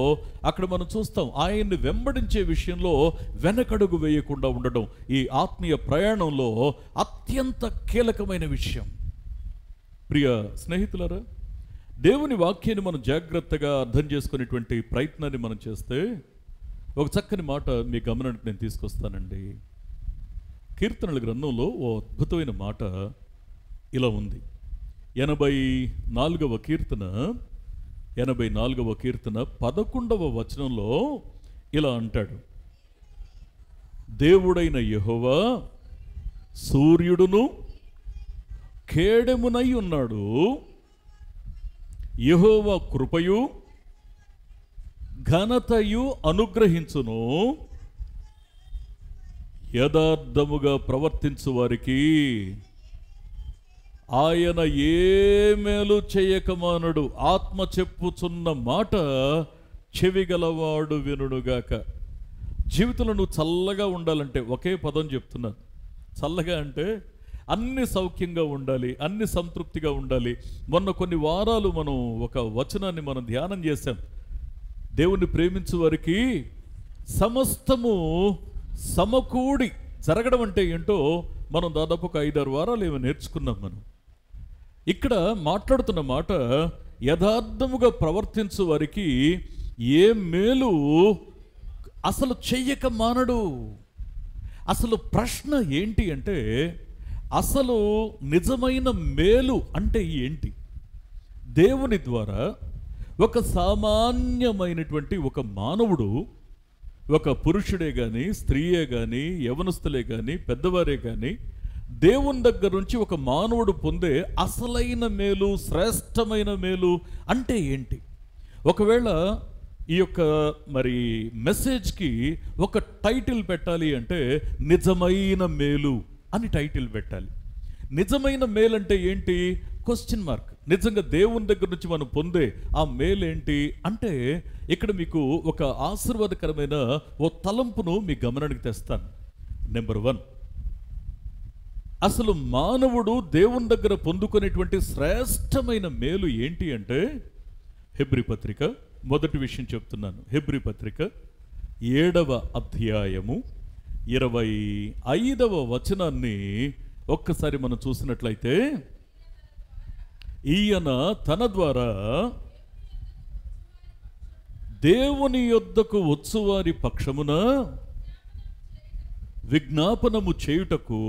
Speaker 1: అక్కడ మనం చూస్తాం. ఆయన్ని వెంబడించే విషయంలో వెనకడుగు వేయకుండా ఉండడం ఈ ఆత్మీయ ప్రయాణంలో అత్యంత కీలకమైన విషయం. ప్రియ స్నేహితులారా, దేవుని వాక్యాన్ని మనం జాగ్రత్తగా అర్థం చేసుకునేటువంటి ప్రయత్నాన్ని మనం చేస్తే ఒక చక్కని మాట మీ గమనానికి నేను తీసుకొస్తానండి. కీర్తనల గ్రంథంలో ఓ అద్భుతమైన మాట ఇలా ఉంది. 84వ కీర్తన 11వ వచనంలో ఇలా అంటాడు, దేవుడైన యెహోవా సూర్యుడును కేడెమునై ఉన్నాడు, యెహోవా కృపయు ఘనతయు అనుగ్రహించును, యథార్థముగా ప్రవర్తించు వారికి ఆయన ఏ మేలు చేయకమానడు. ఆత్మ చెప్పుచున్న మాట చెవిగలవాడు వినుడుగాక. జీవితంలో నువ్వు చల్లగా ఉండాలంటే ఒకే పదం చెప్తున్నాను. చల్లగా అంటే అన్ని సౌఖ్యంగా ఉండాలి, అన్ని సంతృప్తిగా ఉండాలి. మొన్న కొన్ని వారాలు మనం ఒక వచనాన్ని మనం ధ్యానం చేశాం. దేవుణ్ణి ప్రేమించు వారికి సమస్తము సమకూడి జరగడం అంటే ఏంటో మనం దాదాపు ఒక 5-6 వారాలు ఏమో నేర్చుకున్నాం. మనం ఇక్కడ మాట్లాడుతున్న మాట యథార్థముగా ప్రవర్తించు వారికి ఏ మేలు అసలు చెయ్యక మానడు. అసలు ప్రశ్న ఏంటి అంటే, అసలు నిజమైన మేలు అంటే ఏంటి? దేవుని ద్వారా ఒక సామాన్యమైనటువంటి ఒక మానవుడు, ఒక పురుషుడే కానీ, స్త్రీయే కానీ, యవనస్తులే కానీ, పెద్దవారే కానీ, దేవుని దగ్గర నుంచి ఒక మానవుడు పొందే అసలైన మేలు, శ్రేష్టమైన మేలు అంటే ఏంటి? ఒకవేళ ఈ యొక్క మెసేజ్కి ఒక టైటిల్ పెట్టాలి అంటే నిజమైన మేలు అని టైటిల్ పెట్టాలి. నిజమైన మేలు అంటే ఏంటి? Question mark. నిజంగా దేవుని దగ్గర నుంచి మనం పొందే ఆ మేలేంటి అంటే, ఇక్కడ మీకు ఒక ఆశీర్వాదకరమైన ఓ తలంపును మీ గమనానికి తెస్తాను. నెంబర్ 1, అసలు మానవుడు దేవుని దగ్గర పొందుకునేటువంటి శ్రేష్టమైన మేలు ఏంటి అంటే, హెబ్రీ పత్రిక, మొదటి విషయం చెప్తున్నాను. హెబ్రీ పత్రిక 7వ అధ్యాయము 25వ వచనాన్ని ఒక్కసారి మనం చూసినట్లయితే, ఈయన తన ద్వారా దేవుని యొద్దకు వచ్చువారి పక్షమున విజ్ఞాపనము చేయుటకు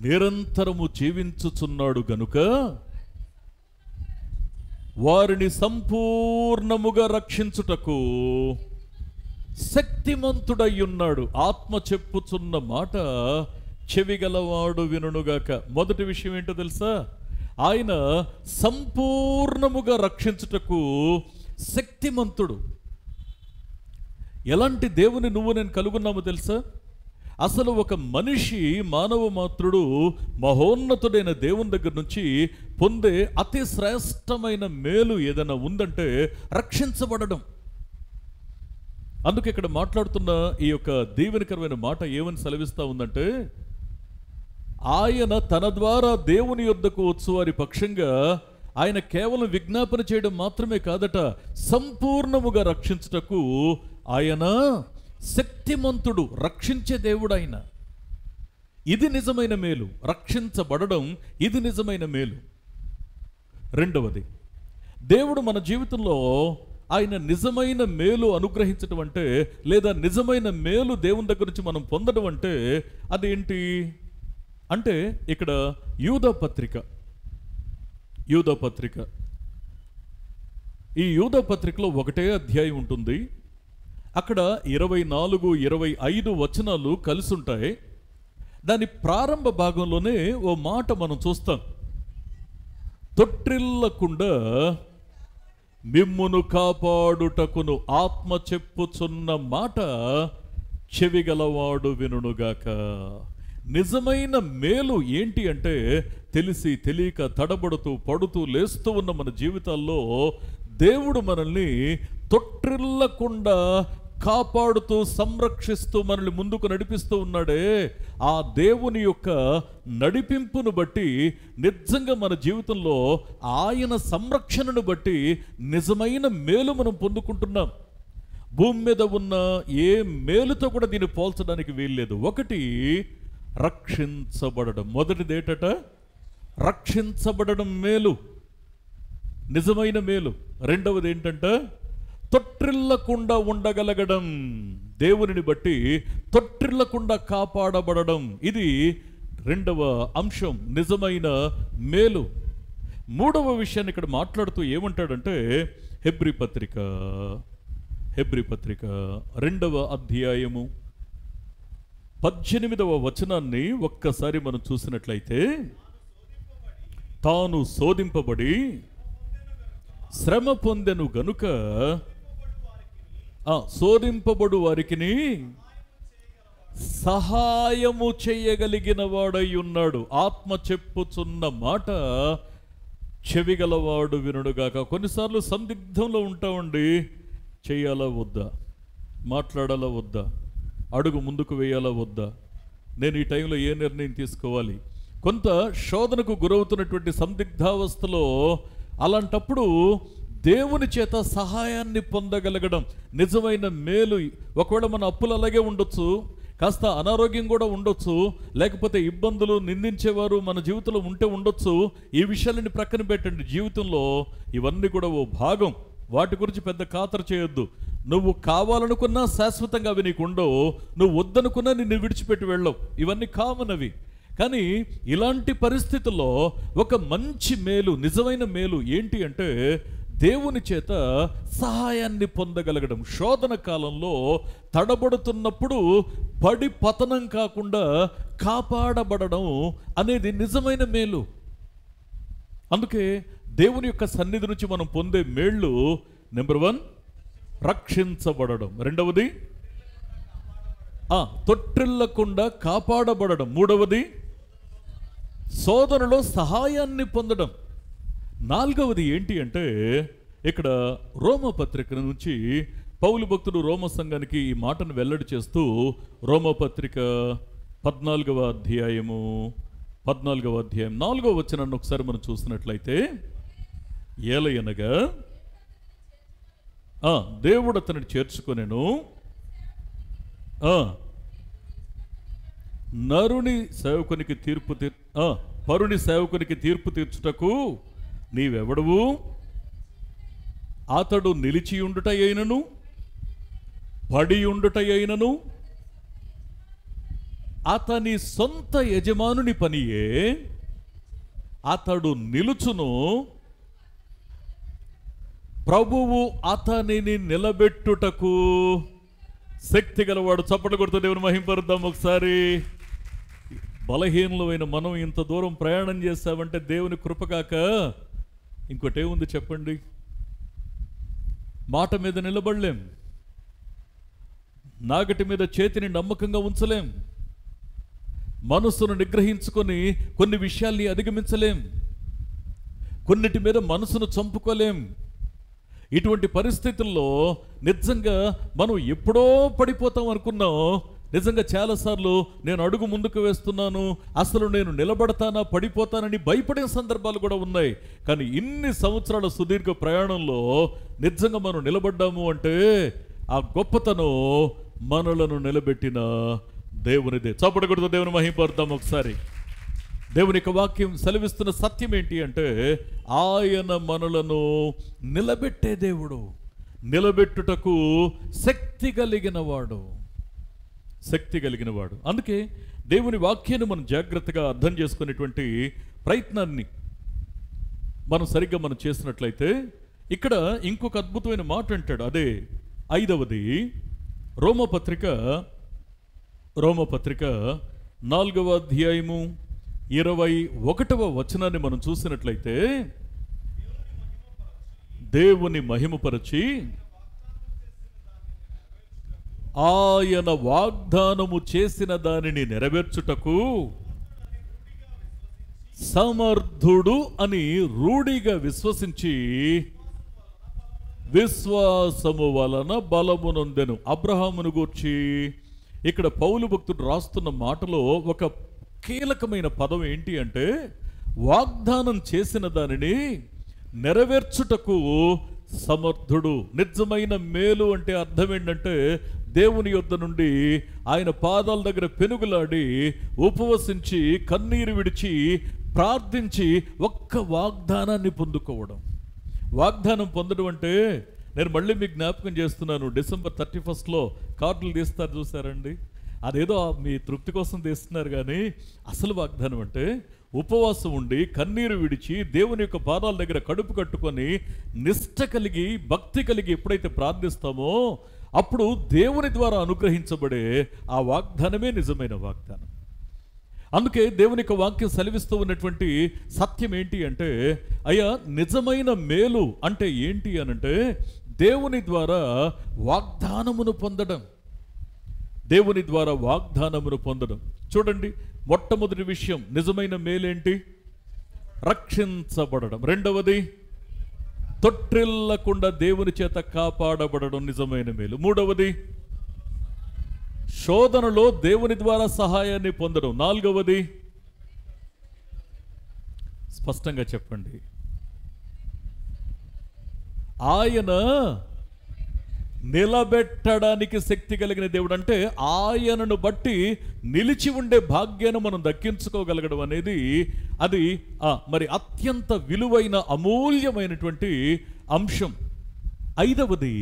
Speaker 1: నిరంతరము జీవించుచున్నాడు గనుక వారిని సంపూర్ణముగా రక్షించుటకు శక్తిమంతుడై ఉన్నాడు. ఆత్మ చెప్పుచున్న మాట చెవిగలవాడు వినుగాక. మొదటి విషయం ఏంటో తెలుసా? ఆయన సంపూర్ణముగా రక్షించుటకు శక్తిమంతుడు. ఎలాంటి దేవుని నువ్వు నేను కలుగున్నామో తెలుసా? అసలు ఒక మనిషి, మానవ మాత్రుడు మహోన్నతుడైన దేవుని దగ్గర నుంచి పొందే అతి శ్రేష్టమైన మేలు ఏదైనా ఉందంటే రక్షించబడడం. అందుకే ఇక్కడ మాట్లాడుతున్న ఈ యొక్క దీవెనకరమైన మాట ఏమని సెలవిస్తూ ఉందంటే, ఆయన తన ద్వారా దేవుని యొద్దకు వచ్చువారి పక్షంగా ఆయన కేవలం విజ్ఞాపన చేయడం మాత్రమే కాదట, సంపూర్ణముగా రక్షించుటకు ఆయన శక్తిమంతుడు, రక్షించే దేవుడు ఆయన. ఇది నిజమైన మేలు, రక్షించబడడం ఇది నిజమైన మేలు. రెండవది, దేవుడు మన జీవితంలో ఆయన నిజమైన మేలు అనుగ్రహించడం అంటే, లేదా నిజమైన మేలు దేవుని దగ్గర నుంచి మనం పొందడం అంటే అదేంటి అంటే, ఇక్కడ యూదా పత్రిక ఈ యూదా పత్రికలో 1వ అధ్యాయం ఉంటుంది. అక్కడ 24, 25 వచనాలు కలిసి ఉంటాయి. దాని ప్రారంభ భాగంలోనే ఓ మాట మనం చూస్తాం. తొట్టిల్లకుండా మిమ్మును కాపాడుటకును ఆత్మ చెప్పుచున్న మాట చెవిగలవాడు వినుగాక. నిజమైన మేలు ఏంటి అంటే, తెలిసి తెలియక తడబడుతూ పడుతూ లేస్తూ ఉన్న మన జీవితాల్లో దేవుడు మనల్ని తొట్టిల్లకుండా కాపాడుతూ సంరక్షిస్తూ మనల్ని ముందుకు నడిపిస్తూ ఉన్నాడే, ఆ దేవుని యొక్క నడిపింపును బట్టి నిజంగా మన జీవితంలో ఆయన సంరక్షణను బట్టి నిజమైన మేలు మనం పొందుకుంటున్నాం. భూమి మీద ఉన్న ఏ మేలుతో కూడా దీన్ని పోల్చడానికి వీల్లేదు. ఒకటి రక్షించబడడం, మొదటిది ఏంటట? రక్షించబడడం మేలు, నిజమైన మేలు. రెండవది ఏంటంట? తొట్టిల్లకుండా ఉండగలగడం, దేవునిని బట్టి తొట్టిల్లకుండా కాపాడబడడం. ఇది రెండవ అంశం, నిజమైన మేలు. మూడవ విషయాన్ని ఇక్కడ మాట్లాడుతూ ఏమంటాడంటే, హెబ్రీ పత్రిక 2వ అధ్యాయము 18వ వచనాన్ని ఒక్కసారి మనం చూసినట్లయితే, తాను శోధింపబడి శ్రమ పొందెను గనుక శోధింపబడు వారికిని సహాయము చేయగలిగిన వాడై ఉన్నాడు. ఆత్మ చెప్పుచున్న మాట చెవిగలవాడు వినుడుగాక. కొన్నిసార్లు సందిగ్ధంలో ఉంటామండి. చేయాలా వద్దా, మాట్లాడాలా వద్దా, అడుగు ముందుకు వేయాలా వద్దా, నేను ఈ టైంలో ఏ నిర్ణయం తీసుకోవాలి, కొంత శోధనకు గురవుతున్నటువంటి సందిగ్ధావస్థలో అలాంటప్పుడు దేవుని చేత సహాయాన్ని పొందగలగడం నిజమైన మేలు. ఒకవేళ మన అప్పులు అలాగే ఉండొచ్చు, కాస్త అనారోగ్యం కూడా ఉండొచ్చు, లేకపోతే ఇబ్బందులు, నిందించేవారు మన జీవితంలో ఉంటే ఉండొచ్చు. ఈ విషయాలని ప్రక్కన పెట్టండి. జీవితంలో ఇవన్నీ కూడా ఓ భాగం, వాటి గురించి పెద్ద ఖాతరు చేయొద్దు. నువ్వు కావాలనుకున్నా శాశ్వతంగా అవి నీకు ఉండవు, నువ్వు వద్దనుకున్నా నిన్ను విడిచిపెట్టి వెళ్ళవు. ఇవన్నీ కామన్ అవి. కానీ ఇలాంటి పరిస్థితుల్లో ఒక మంచి మేలు, నిజమైన మేలు ఏంటి అంటే దేవుని చేత సహాయాన్ని పొందగలగడం. శోధన కాలంలో తడబడుతున్నప్పుడు పడి పతనం కాకుండా కాపాడబడడం అనేది నిజమైన మేలు. అందుకే దేవుని యొక్క సన్నిధి నుంచి మనం పొందే మేళ్ళు, నెంబర్ 1 రక్షించబడడం, రెండవది తొట్టిల్లకుండా కాపాడబడడం, మూడవది శోధనలో సహాయాన్ని పొందడం, నాలుగవది ఏంటి అంటే ఇక్కడ రోమపత్రిక నుంచి పౌలు భక్తుడు రోమ సంఘానికి ఈ మాటను వెల్లడి చేస్తూ రోమపత్రిక 14వ అధ్యాయం 4వ వచనాన్ని ఒకసారి మనం చూసినట్లయితే, ఏలయనగా దేవుడు అతనిని చేర్చుకొనెను, నరుని సేవకునికి పరుని సేవకునికి తీర్పు తీర్చుటకు నీవెవడవు? అతడు నిలిచియుండుట అయినను పడియుండుట అయినను అతని సొంత యజమానుని పనియే. అతడు నిలుచును, ప్రభువు అతనిని నిలబెట్టుటకు శక్తి గలవాడు. చప్పట్లు కొడుతూ దేవుని మహింపరుద్దాం ఒకసారి. బలహీనమైన మనం ఇంత దూరం ప్రయాణం చేస్తామంటే దేవుని కృపకాక ఇంకోటేముంది చెప్పండి? మాట మీద నిలబడలేం, నాగటి మీద చేతిని నమ్మకంగా ఉంచలేం, మనసును నిగ్రహించుకొని కొన్ని విషయాల్ని అధిగమించలేం, కొన్నిటి మీద మనసును చంపుకోలేం. ఇటువంటి పరిస్థితుల్లో నిజంగా మనం ఎప్పుడో పడిపోతాం అనుకున్నాం. నిజంగా చాలాసార్లు నేను అడుగు ముందుకు వేస్తున్నాను, అసలు నేను నిలబడతానా పడిపోతానని భయపడిన సందర్భాలు కూడా ఉన్నాయి. కానీ ఇన్ని సంవత్సరాల సుదీర్ఘ ప్రయాణంలో నిజంగా మనం నిలబడ్డాము అంటే ఆ గొప్పతనం మనలను నిలబెట్టిన దేవునిదే. చప్పట్లు కొడుతూ దేవుని మహింపరుద్దాం ఒకసారి. దేవుని యొక్క వాక్యం సెలవిస్తున్న సత్యం ఏంటి అంటే ఆయన మనలను నిలబెట్టే దేవుడు, నిలబెట్టుటకు శక్తి కలిగిన వాడు. అందుకే దేవుని వాక్యాన్ని మనం జాగ్రత్తగా అర్థం చేసుకునేటువంటి ప్రయత్నాన్ని మనం సరిగ్గా మనం చేసినట్లయితే ఇక్కడ ఇంకొక అద్భుతమైన మాట అంటాడు. అదే 5వది రోమపత్రిక 4వ అధ్యాయము 21వ వచనాన్ని మనం చూసినట్లయితే, దేవుని మహిమపరచి ఆయన వాగ్దానము చేసిన దానిని నెరవేర్చుటకు సమర్థుడు అని రూఢిగా విశ్వసించి విశ్వాసము వలన బలము నొందెను. అబ్రహామును గూర్చి ఇక్కడ పౌలు భక్తుడు రాస్తున్న మాటలో ఒక కీలకమైన పదం ఏంటి అంటే, వాగ్దానం చేసిన దానిని నెరవేర్చుటకు సమర్థుడు. నిజమైన మేలు అంటే అర్థం ఏంటంటే, దేవుని యొద్ద నుండి ఆయన పాదాల దగ్గర పెనుగులాడి ఉపవసించి కన్నీరు విడిచి ప్రార్థించి ఒక్క వాగ్దానాన్ని పొందుకోవడం. వాగ్దానం పొందడం అంటే, నేను మళ్ళీ మీకు జ్ఞాపకం చేస్తున్నాను, డిసెంబర్ 31 కార్డులు తీస్తారు చూసారండి, అదేదో మీ తృప్తి కోసం తీస్తున్నారు. కానీ అసలు వాగ్దానం అంటే ఉపవాసం ఉండి కన్నీరు విడిచి దేవుని యొక్క పాదాల దగ్గర కడుపు కట్టుకొని నిష్ఠ కలిగి భక్తి కలిగి ఎప్పుడైతే ప్రార్థిస్తామో అప్పుడు దేవుని ద్వారా అనుగ్రహించబడే ఆ వాగ్దానమే నిజమైన వాగ్దానం. అందుకే దేవుని యొక్క వాక్యం సెలవిస్తూ ఉన్నటువంటి సత్యం ఏంటి అంటే, అయ్యా నిజమైన మేలు అంటే ఏంటి అనంటే దేవుని ద్వారా వాగ్దానమును పొందడం. దేవుని ద్వారా వాగ్దానమును పొందడం. చూడండి, మొట్టమొదటి విషయం నిజమైన మేలేంటి? రక్షించబడడం. రెండవది తొట్టిల్లకుండా దేవుని చేత కాపాడబడడం నిజమైన మేలు. మూడవది శోధనలో దేవుని ద్వారా సహాయాన్ని పొందడం. నాలుగవది స్పష్టంగా చెప్పండి, ఆయన నిలబెట్టడానికి శక్తి కలిగిన దేవుడు. అంటే ఆయనను బట్టి నిలిచి ఉండే భాగ్యాన్ని మనం దక్కించుకోగలగడం అనేది అది మరి అత్యంత విలువైన అమూల్యమైనటువంటి అంశం. ఐదవది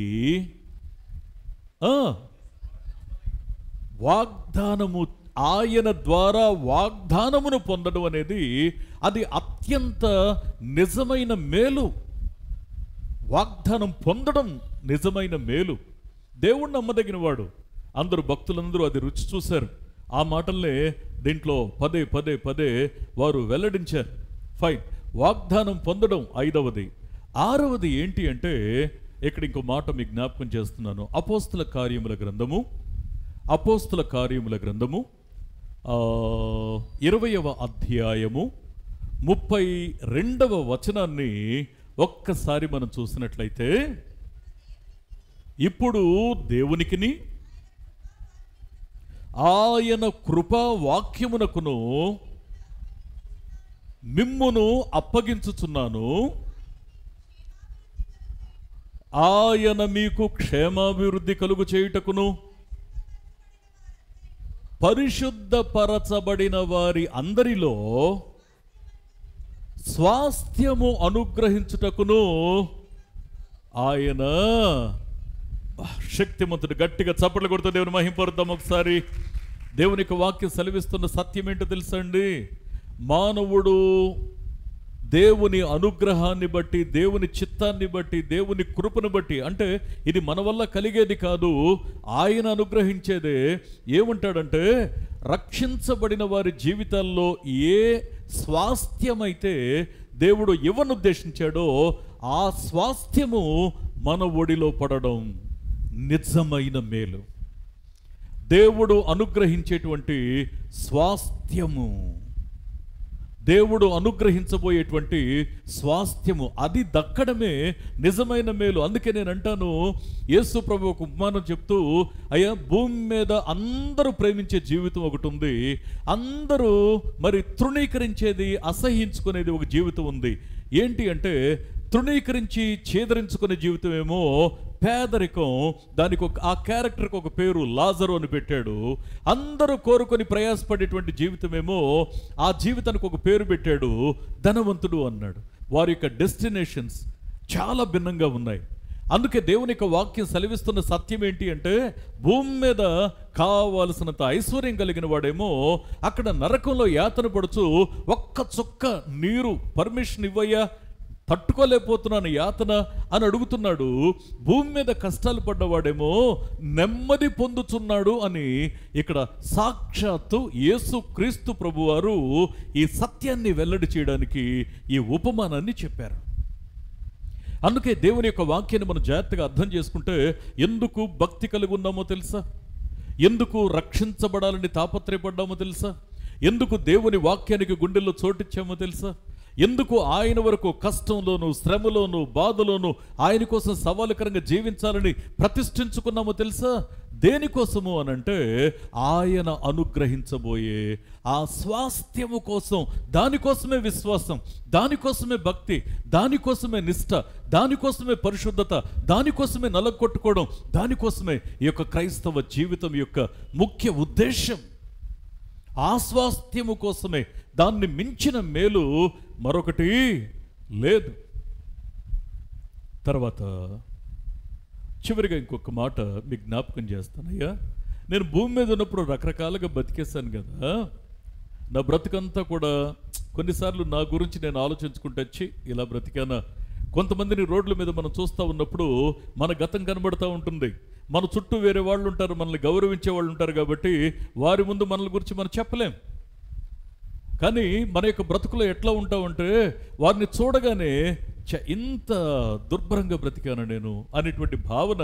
Speaker 1: వాగ్దానము. ఆయన ద్వారా వాగ్దానమును పొందడం అనేది అది అత్యంత నిజమైన మేలు. వాగ్దానం పొందడం నిజమైన మేలు. దేవుణ్ణి నమ్మదగిన వాడు. అందరూ భక్తులందరూ అది రుచి చూశారు. ఆ మాటల్నే దీంట్లో పదే పదే పదే వారు వెల్లడించారు. ఫైన్, వాగ్దానం పొందడం ఐదవది. ఆరవది ఏంటి అంటే, ఇక్కడ ఇంకో మాట మీకు జ్ఞాపకం చేస్తున్నాను. అపోస్తుల కార్యముల గ్రంథము 20వ అధ్యాయము 32వ వచనాన్ని ఒక్కసారి మనం చూసినట్లయితే, ఇప్పుడు దేవునికిని ఆయన కృపా వాక్యమునకును మిమ్మును అప్పగించుచున్నాను. ఆయన మీకు క్షేమాభివృద్ధి కలుగు చేయుటకును పరిశుద్ధపరచబడిన వారి అందరిలో స్వాస్థ్యము అనుగ్రహించుటకును ఆయన శక్తిమంతుడు. గట్టిగా చప్పట్లు కొడుతూ దేవుని మహింపరుద్దాం ఒకసారి. దేవుని యొక్క వాక్యం సెలవిస్తున్న సత్యం ఏంటో తెలుసండి, మానవుడు దేవుని అనుగ్రహాన్ని బట్టి, దేవుని చిత్తాన్ని బట్టి, దేవుని కృపను బట్టి, అంటే ఇది మన వల్ల కలిగేది కాదు, ఆయన అనుగ్రహించేదే. ఏమంటాడంటే, రక్షించబడిన వారి జీవితాల్లో ఏ స్వాస్థ్యమైతే దేవుడు ఇవ్వనుద్దేశించాడో ఆ స్వాస్థ్యము మన ఒడిలో పడడం నిజమైన మేలు. దేవుడు అనుగ్రహించేటువంటి స్వాస్థ్యము, దేవుడు అనుగ్రహించబోయేటువంటి స్వాస్థ్యము, అది దక్కడమే నిజమైన మేలు. అందుకే నేను అంటాను, యేసు ప్రభు ఒక ఉపమానం చెప్తూ, అయ్యా భూమి మీద అందరూ ప్రేమించే జీవితం ఒకటి ఉంది, అందరూ మరి తృణీకరించేది, అసహించుకునేది ఒక జీవితం ఉంది. ఏంటి అంటే, తృణీకరించి ఛేదరించుకునే జీవితం ఏమో పేదరికం. దానికి ఆ క్యారెక్టర్కి ఒక పేరు లాజరు అని పెట్టాడు. అందరూ కోరుకొని ప్రయాసపడేటువంటి జీవితమేమో ఆ జీవితానికి ఒక పేరు పెట్టాడు ధనవంతుడు అన్నాడు. వారి యొక్క డెస్టినేషన్స్ చాలా భిన్నంగా ఉన్నాయి. అందుకే దేవుని యొక్క వాక్యం సెలవిస్తున్న సత్యం ఏంటి అంటే, భూమి మీద కావాల్సినంత ఐశ్వర్యం కలిగిన వాడేమో అక్కడ నరకంలో యాతన పడుచు ఒక్క చుక్క నీరు పర్మిషన్ ఇవ్వయ్యా, తట్టుకోలేకపోతున్నాను యాతన అని అడుగుతున్నాడు. భూమి మీద కష్టాలు పడ్డవాడేమో నెమ్మది పొందుతున్నాడు అని ఇక్కడ సాక్షాత్తు యేసు క్రీస్తు ప్రభువారు ఈ సత్యాన్ని వెల్లడి చేయడానికి ఈ ఉపమానాన్ని చెప్పారు. అందుకే దేవుని యొక్క వాక్యాన్ని మనం జాగ్రత్తగా అర్థం చేసుకుంటే, ఎందుకు భక్తి కలిగి ఉన్నామో తెలుసా, ఎందుకు రక్షించబడాలని తాపత్రయపడ్డామో తెలుసా, ఎందుకు దేవుని వాక్యానికి గుండెల్లో చోటిచ్చామో తెలుసా, ఎందుకు ఆయన వరకు కష్టంలోను, శ్రమలోను, బాధలోను ఆయన కోసం సవాలుకరంగా జీవించాలని ప్రతిష్ఠించుకున్నామో తెలుసా? దేనికోసము అనంటే ఆయన అనుగ్రహించబోయే ఆ స్వాస్థ్యము కోసం. దానికోసమే విశ్వాసం, దానికోసమే భక్తి, దానికోసమే నిష్ఠ, దానికోసమే పరిశుద్ధత, దానికోసమే నలగొట్టుకోవడం, దానికోసమే ఈ యొక్క క్రైస్తవ జీవితం యొక్క ముఖ్య ఉద్దేశం. ఆ స్వాస్థ్యము కోసమే. దాన్ని మించిన మేలు మరొకటి లేదు. తర్వాత చివరిగా ఇంకొక మాట మీకు జ్ఞాపకం చేస్తానయ్యా. నేను భూమి మీద ఉన్నప్పుడు రకరకాలుగా బతికేశాను కదా. నా బ్రతుకంతా కూడా కొన్నిసార్లు నా గురించి నేను ఆలోచించుకుంటే వచ్చి ఇలా బ్రతికానా. కొంతమందిని రోడ్ల మీద మనం చూస్తూ ఉన్నప్పుడు మన గతం కనబడుతూ ఉంటుంది. మన చుట్టూ వేరే వాళ్ళు ఉంటారు, మనల్ని గౌరవించే వాళ్ళు ఉంటారు, కాబట్టి వారి ముందు మనల గురించి మనం చెప్పలేం. కానీ మన యొక్క బ్రతుకులో ఎట్లా ఉంటామంటే వారిని చూడగానే ఇంత దుర్భరంగా బ్రతికాను నేను అనేటువంటి భావన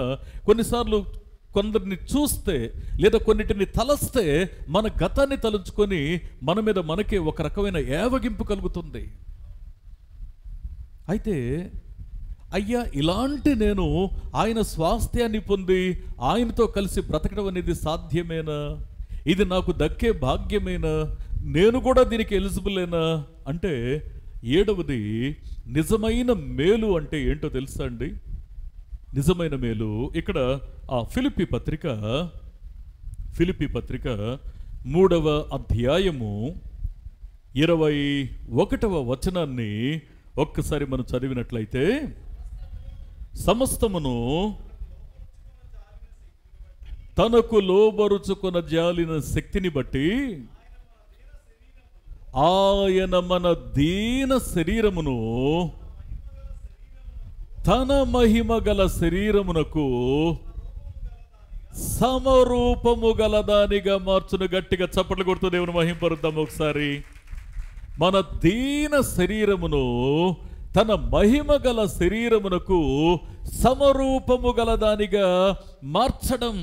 Speaker 1: కొన్నిసార్లు కొందరిని చూస్తే లేదా కొన్నిటిని తలస్తే మన గతాన్ని తలుచుకొని మన మీద మనకే ఒక రకమైన ఏవగింపు కలుగుతుంది. అయితే అయ్యా, ఇలాంటి నేను ఆయన స్వాస్థ్యాన్ని పొంది ఆయనతో కలిసి బ్రతకడం అనేది సాధ్యమేనా? ఇది నాకు దక్కే భాగ్యమేనా? నేను కూడా దీనికి ఎలిజిబులేనా అంటే, ఏడవది నిజమైన మేలు అంటే ఏంటో తెలుసా అండి? నిజమైన మేలు ఇక్కడ ఆ ఫిలిప్పీ పత్రిక 3వ అధ్యాయము 21వ వచనాన్ని ఒక్కసారి మనం చదివినట్లయితే, సమస్తమును తనకు లోబరుచుకున్న జాలిన శక్తిని బట్టి ఆయన మన దీన శరీరమును తన మహిమ గల శరీరమునకు సమరూపము గలదానిగా మార్చును. గట్టిగా చప్పట్లు కొడుతూ దేవుని మహింపరుద్దాం ఒకసారి. మన దీన శరీరమును తన మహిమ గల శరీరమునకు సమరూపము గలదానిగా మార్చడం.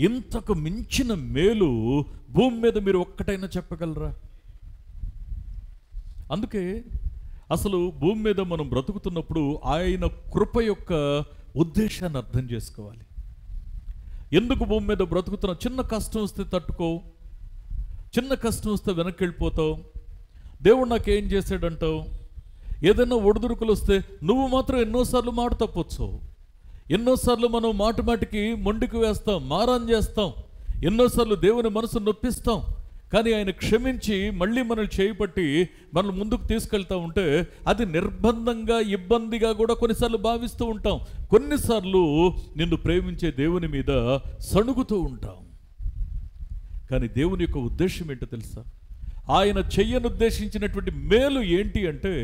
Speaker 1: ఇంతకు మించిన మేలు భూమి మీద మీరు ఒక్కటైనా చెప్పగలరా? అందుకే అసలు భూమి మీద మనం బ్రతుకుతున్నప్పుడు ఆయన కృప యొక్క ఉద్దేశాన్ని అర్థం చేసుకోవాలి. ఎందుకు భూమి మీద బ్రతుకుతున్నా? చిన్న కష్టం వస్తే తట్టుకో, చిన్న కష్టం వస్తే వెనక్కి వెళ్ళిపోతావు. దేవుడు నాకేం చేశాడంటావు. ఏదైనా ఒడిదుడుకులు వస్తే నువ్వు మాత్రం ఎన్నోసార్లు మాట తప్పొచ్చు. ఎన్నోసార్లు మనం మాటికి మొండికి వేస్తాం, మారాన్ చేస్తాం. ఎన్నోసార్లు దేవుని మనసు నొప్పిస్తాం. కానీ ఆయన క్షమించి మళ్ళీ మనల్ని చేయిపట్టి మనల్ని ముందుకు తీసుకెళ్తూ ఉంటే అది నిర్బంధంగా, ఇబ్బందిగా కూడా కొన్నిసార్లు భావిస్తూ ఉంటాం. కొన్నిసార్లు నిన్ను ప్రేమించే దేవుని మీద సణుగుతూ ఉంటాం. కానీ దేవుని యొక్క ఉద్దేశం ఏంటో తెలుసా? ఆయన చెయ్యనుద్దేశించినటువంటి మేలు ఏంటి అంటే,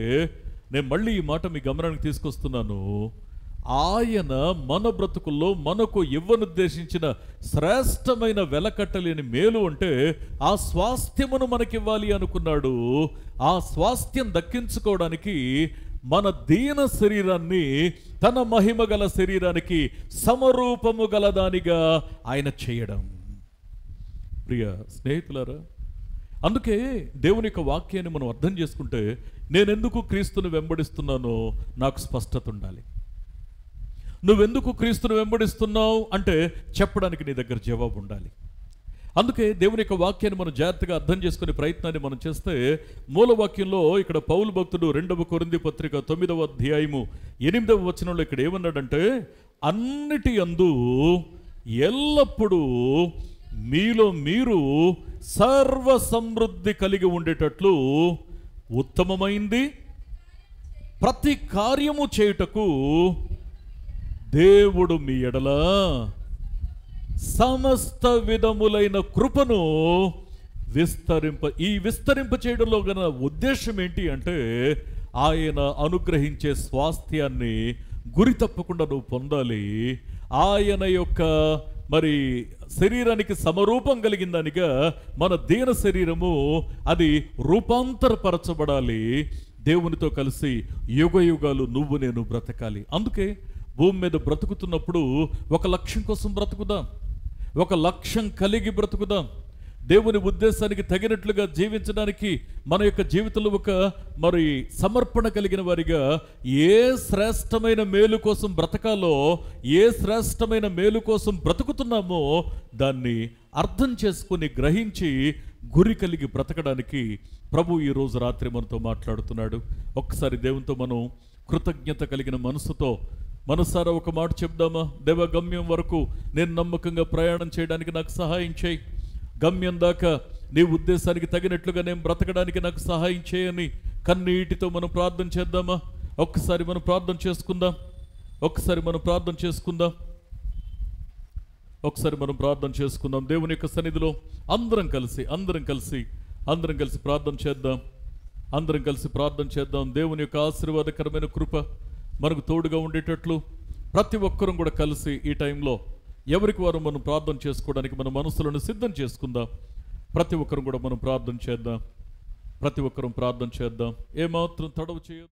Speaker 1: నేను మళ్ళీ ఈ మాట మీ గమనానికి తీసుకొస్తున్నాను. ఆయన మన బ్రతుకుల్లో మనకు ఇవ్వనుద్దేశించిన శ్రేష్టమైన వెలకట్టలేని మేలు అంటే ఆ స్వాస్థ్యమును మనకివ్వాలి అనుకున్నాడు. ఆ స్వాస్థ్యం దక్కించుకోవడానికి మన దీన శరీరాన్ని తన మహిమ గల శరీరానికి సమరూపము గలదానిగా ఆయన చేయడం. ప్రియ స్నేహితులారా, అందుకే దేవుని యొక్క వాక్యాన్ని మనం అర్థం చేసుకుంటే, నేనెందుకు క్రీస్తుని వెంబడిస్తున్నానో నాకు స్పష్టత ఉండాలి. నువ్వెందుకు క్రీస్తుని వెంబడిస్తున్నావు అంటే చెప్పడానికి నీ దగ్గర జవాబు ఉండాలి. అందుకే దేవుని యొక్క వాక్యాన్ని మనం జాగ్రత్తగా అర్థం చేసుకునే ప్రయత్నాన్ని మనం చేస్తే, మూలవాక్యంలో ఇక్కడ పౌలు భక్తుడు 2వ కొరింథీ పత్రిక 9వ అధ్యాయము 8వ వచనంలో ఇక్కడ ఏమన్నాడంటే, అన్నిటి యందు ఎల్లప్పుడూ మీలో మీరు సర్వ సమృద్ధి కలిగి ఉండేటట్లు ఉత్తమమైంది ప్రతి కార్యము చేయుటకు దేవుడు మీ ఎడల సమస్త విధములైన కృపను విస్తరింప చేయడంలో గల ఉద్దేశం ఏంటి అంటే, ఆయన అనుగ్రహించే స్వాస్థ్యాన్ని గురి తప్పకుండా నువ్వు పొందాలి. ఆయన యొక్క శరీరానికి సమరూపం కలిగిన దానిగా మన దీన శరీరము అది రూపాంతరపరచబడాలి. దేవునితో కలిసి యుగ యుగాలు నువ్వు నేను బ్రతకాలి. అందుకే భూమి మీద బ్రతుకుతున్నప్పుడు ఒక లక్ష్యం కోసం బ్రతుకుదాం, ఒక లక్ష్యం కలిగి బ్రతుకుదాం. దేవుని ఉద్దేశానికి తగినట్లుగా జీవించడానికి మన యొక్క జీవితంలో ఒక సమర్పణ కలిగిన వారిగా ఏ శ్రేష్టమైన మేలు కోసం బ్రతకాలో, ఏ శ్రేష్టమైన మేలు కోసం బ్రతుకుతున్నామో దాన్ని అర్థం చేసుకుని గ్రహించి గురి కలిగి బ్రతకడానికి ప్రభు ఈరోజు రాత్రి మనతో మాట్లాడుతున్నాడు. ఒక్కసారి దేవునితో మనం కృతజ్ఞత కలిగిన మనసారా ఒక మాట చెప్దామా? దేవ, గమ్యం వరకు నేను నమ్మకంగా ప్రయాణం చేయడానికి నాకు సహాయం చేయి. గమ్యం దాకా నీ ఉద్దేశానికి తగినట్లుగా నేను బ్రతకడానికి నాకు సహాయం చేయని కన్నీటితో మనం ప్రార్థన చేద్దామా? ఒక్కసారి మనం ప్రార్థన చేసుకుందాం. దేవుని యొక్క సన్నిధిలో అందరం కలిసి ప్రార్థన చేద్దాం. దేవుని యొక్క ఆశీర్వాదకరమైన కృప మనకు తోడుగా ఉండేటట్లు ప్రతి ఒక్కరం కూడా కలిసి ఈ టైంలో ఎవరికి వారు మనం ప్రార్థన చేసుకోవడానికి మన మనసులను సిద్ధం చేసుకుందాం. ప్రతి ఒక్కరం కూడా మనం ప్రార్థన చేద్దాం. ఏమాత్రం తడవు చేయొద్దు.